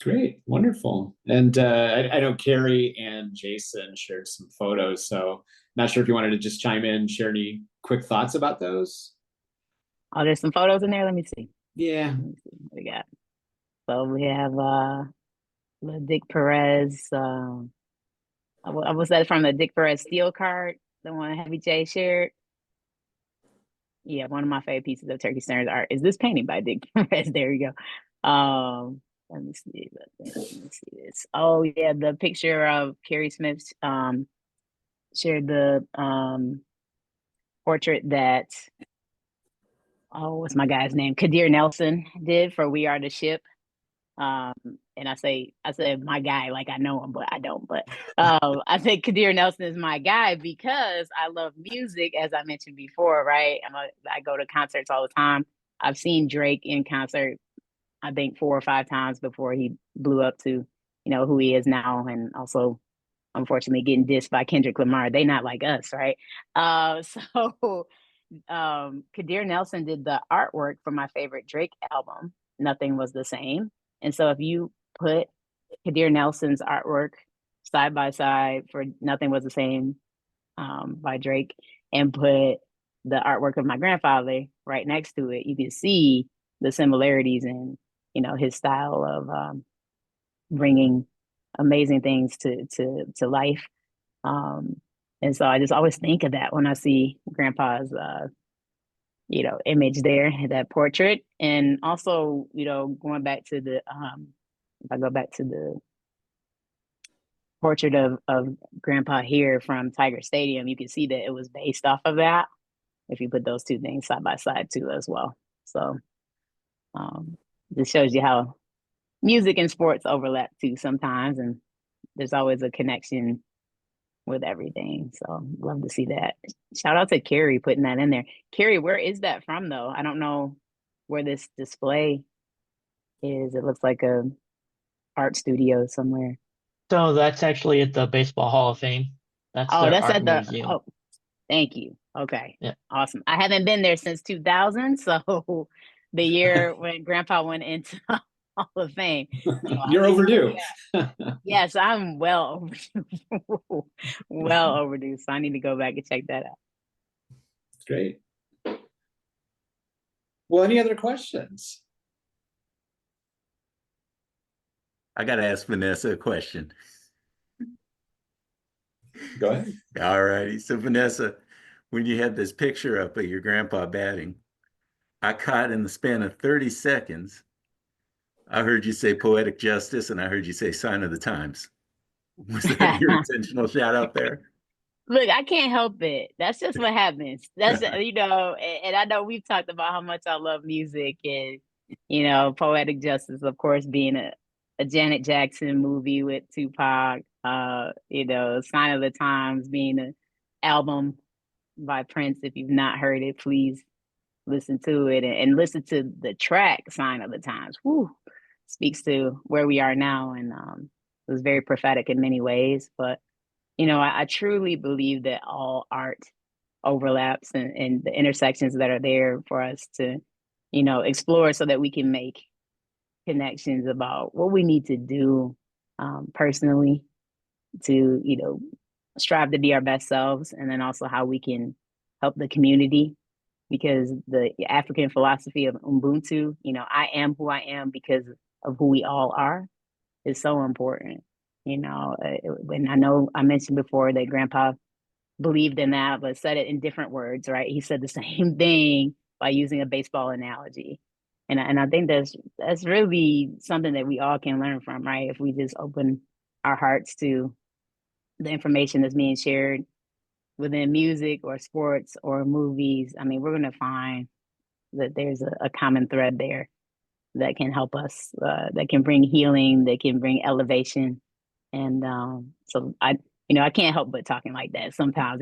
[SPEAKER 1] Great, wonderful. And I know Carrie and Jason shared some photos, so not sure if you wanted to just chime in, share any quick thoughts about those.
[SPEAKER 2] Oh, there's some photos in there. Let me see.
[SPEAKER 1] Yeah.
[SPEAKER 2] Let me see what we got. So we have the Dick Perez. Was that from the Dick Perez steel card, the one Heavy J shared? Yeah, one of my favorite pieces of Turkey Stearnes art is this painting by Dick Perez. There you go. Let me see. Let me see this. Oh yeah, the picture of Carrie Smith shared the portrait that what's my guy's name? Kadir Nelson did for We Are the Ship. And I said my guy, like I know him, but I don't. But I think Kadir Nelson is my guy because I love music, as I mentioned before, right? I go to concerts all the time. I've seen Drake in concert, I think 4 or 5 times before he blew up to, who he is now, and also unfortunately getting dissed by Kendrick Lamar. They not like us, right? So Kadir Nelson did the artwork for my favorite Drake album, Nothing Was the Same. And so if you put Kadir Nelson's artwork side by side for Nothing Was the Same by Drake and put the artwork of my grandfather right next to it, you can see the similarities in, his style of bringing amazing things to life. And so I just always think of that when I see Grandpa's, image there, that portrait. And also, going back to the, if I go back to the portrait of Grandpa here from Tiger Stadium, you can see that it was based off of that. If you put those two things side by side too as well. So this shows you how music and sports overlap too sometimes. And there's always a connection with everything. So love to see that. Shout out to Carrie putting that in there. Carrie, where is that from though? I don't know where this display is. It looks like a art studio somewhere.
[SPEAKER 8] So that's actually at the Baseball Hall of Fame. That's their
[SPEAKER 2] that's
[SPEAKER 8] art
[SPEAKER 2] at the
[SPEAKER 8] museum.
[SPEAKER 2] oh, thank you. Okay.
[SPEAKER 8] Yeah.
[SPEAKER 2] Awesome. I haven't been there since 2000, so the year when Grandpa went into Hall of Fame. So
[SPEAKER 1] You're overdue.
[SPEAKER 2] Yes, I'm well overdue. Well overdue. So I need to go back and check that out.
[SPEAKER 1] Great. Well, any other questions?
[SPEAKER 9] I got to ask Vanessa a question.
[SPEAKER 1] Go ahead.
[SPEAKER 9] All righty. So Vanessa, when you had this picture up of your grandpa batting, I caught in the span of 30 seconds, I heard you say poetic justice and I heard you say sign of the times. Was that your intentional shout out there?
[SPEAKER 2] Look, I can't help it. That's just what happens. That's, and I know we've talked about how much I love music and, poetic justice, of course, being a Janet Jackson movie with Tupac, Sign of the Times being an album by Prince. If you've not heard it, please listen to it and listen to the track Sign of the Times. Whew, speaks to where we are now. And it was very prophetic in many ways. But, I truly believe that all art overlaps and the intersections that are there for us to, explore so that we can make connections about what we need to do personally to, strive to be our best selves, and then also how we can help the community, because the African philosophy of Ubuntu, I am who I am because of who we all are, is so important. And I know I mentioned before that Grandpa believed in that, but said it in different words, right? He said the same thing by using a baseball analogy. And I think that's really something that we all can learn from, right? If we just open our hearts to the information that's being shared within music or sports or movies, I mean, we're going to find that there's a common thread there that can help us, that can bring healing, that can bring elevation. And so I can't help but talking like that. Sometimes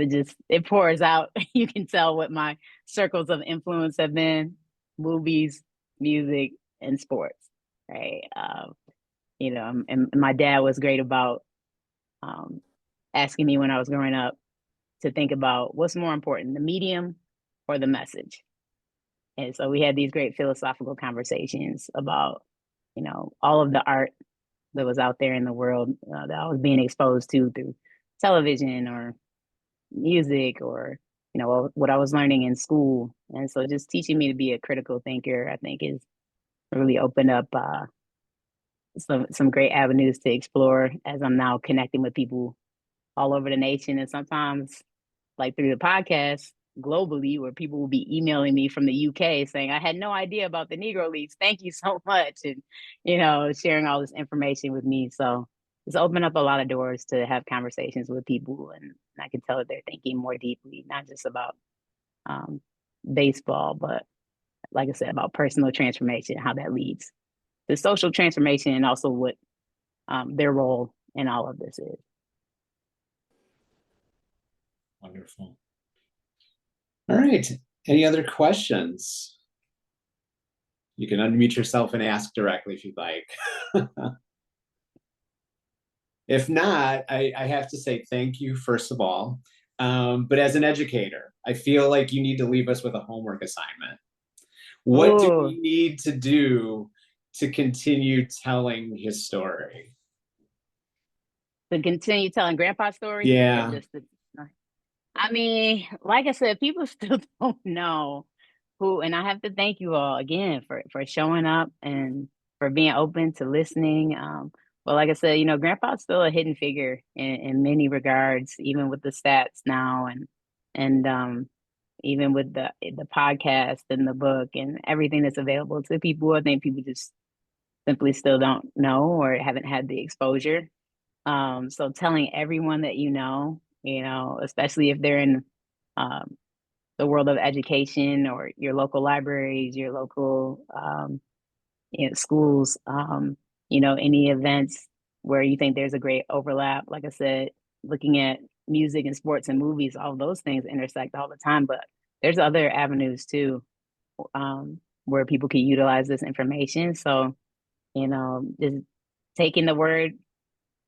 [SPEAKER 2] it pours out. You can tell what my circles of influence have been: movies, music, and sports, right? And my dad was great about asking me when I was growing up to think about what's more important, the medium or the message. And so we had these great philosophical conversations about, all of the art that was out there in the world that I was being exposed to through television or music or, what I was learning in school. And so just teaching me to be a critical thinker, I think, is really opened up some great avenues to explore as I'm now connecting with people all over the nation. And sometimes, like through the podcast, globally, where people will be emailing me from the UK saying, I had no idea about the Negro Leagues. Thank you so much. And, sharing all this information with me. So it's opened up a lot of doors to have conversations with people. And I can tell that they're thinking more deeply, not just about baseball, but like I said, about personal transformation, how that leads to social transformation, and also what their role in all of this is.
[SPEAKER 1] Wonderful. All right. Any other questions? You can unmute yourself and ask directly if you'd like. If not, I have to say thank you, first of all. But as an educator, I feel like you need to leave us with a homework assignment. What do we need to do to continue telling his story?
[SPEAKER 2] To continue telling Grandpa's story?
[SPEAKER 1] Yeah.
[SPEAKER 2] I mean, like I said, people still don't know who, and I have to thank you all again for showing up and for being open to listening. But like I said, Grandpa's still a hidden figure in many regards, even with the stats now, and even with the podcast and the book and everything that's available to people. I think people just simply still don't know or haven't had the exposure. So telling everyone that especially if they're in the world of education or your local libraries, your local schools, any events where you think there's a great overlap. Like I said, looking at music and sports and movies, all those things intersect all the time, but there's other avenues too, where people can utilize this information. So, just taking the word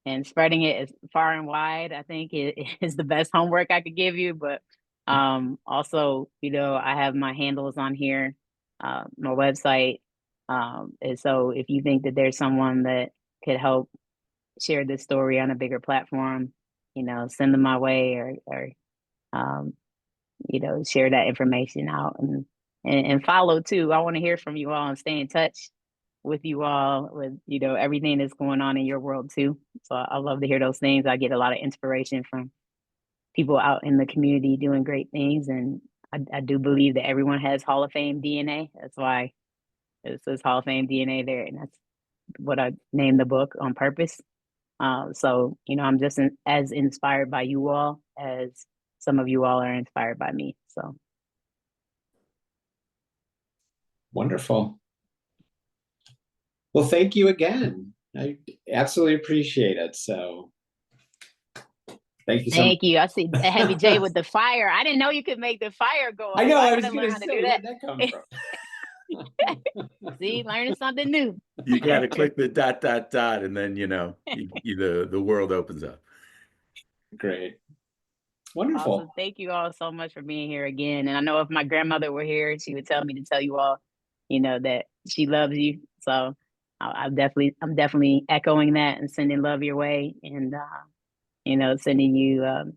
[SPEAKER 2] and spreading it as far and wide, I think it is the best homework I could give you. But also, I have my handles on here, my website. And so if you think that there's someone that could help share this story on a bigger platform, send them my way or share that information out and follow too. I want to hear from you all and stay in touch with you all, with everything that's going on in your world too. So I love to hear those things. I get a lot of inspiration from people out in the community doing great things, and I do believe that everyone has Hall of Fame DNA. That's why it says Hall of Fame DNA there, and that's what I named the book on purpose. So I'm just as inspired by you all as some of you all are inspired by me. So
[SPEAKER 1] wonderful. Well, thank you again. I absolutely appreciate it. So thank you so much.
[SPEAKER 2] Thank you. I see Heavy J with the fire. I didn't know you could make the fire go.
[SPEAKER 1] I know. I was
[SPEAKER 2] going
[SPEAKER 1] going to say, where'd that come
[SPEAKER 2] from? See, learning something new.
[SPEAKER 9] You got to click the ... and then, the world opens up.
[SPEAKER 1] Great. Wonderful.
[SPEAKER 2] Awesome. Thank you all so much for being here again. And I know if my grandmother were here, she would tell me to tell you all, that she loves you. So I'm definitely echoing that and sending love your way, and sending you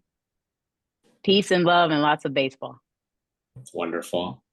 [SPEAKER 2] peace and love and lots of baseball.
[SPEAKER 1] That's wonderful.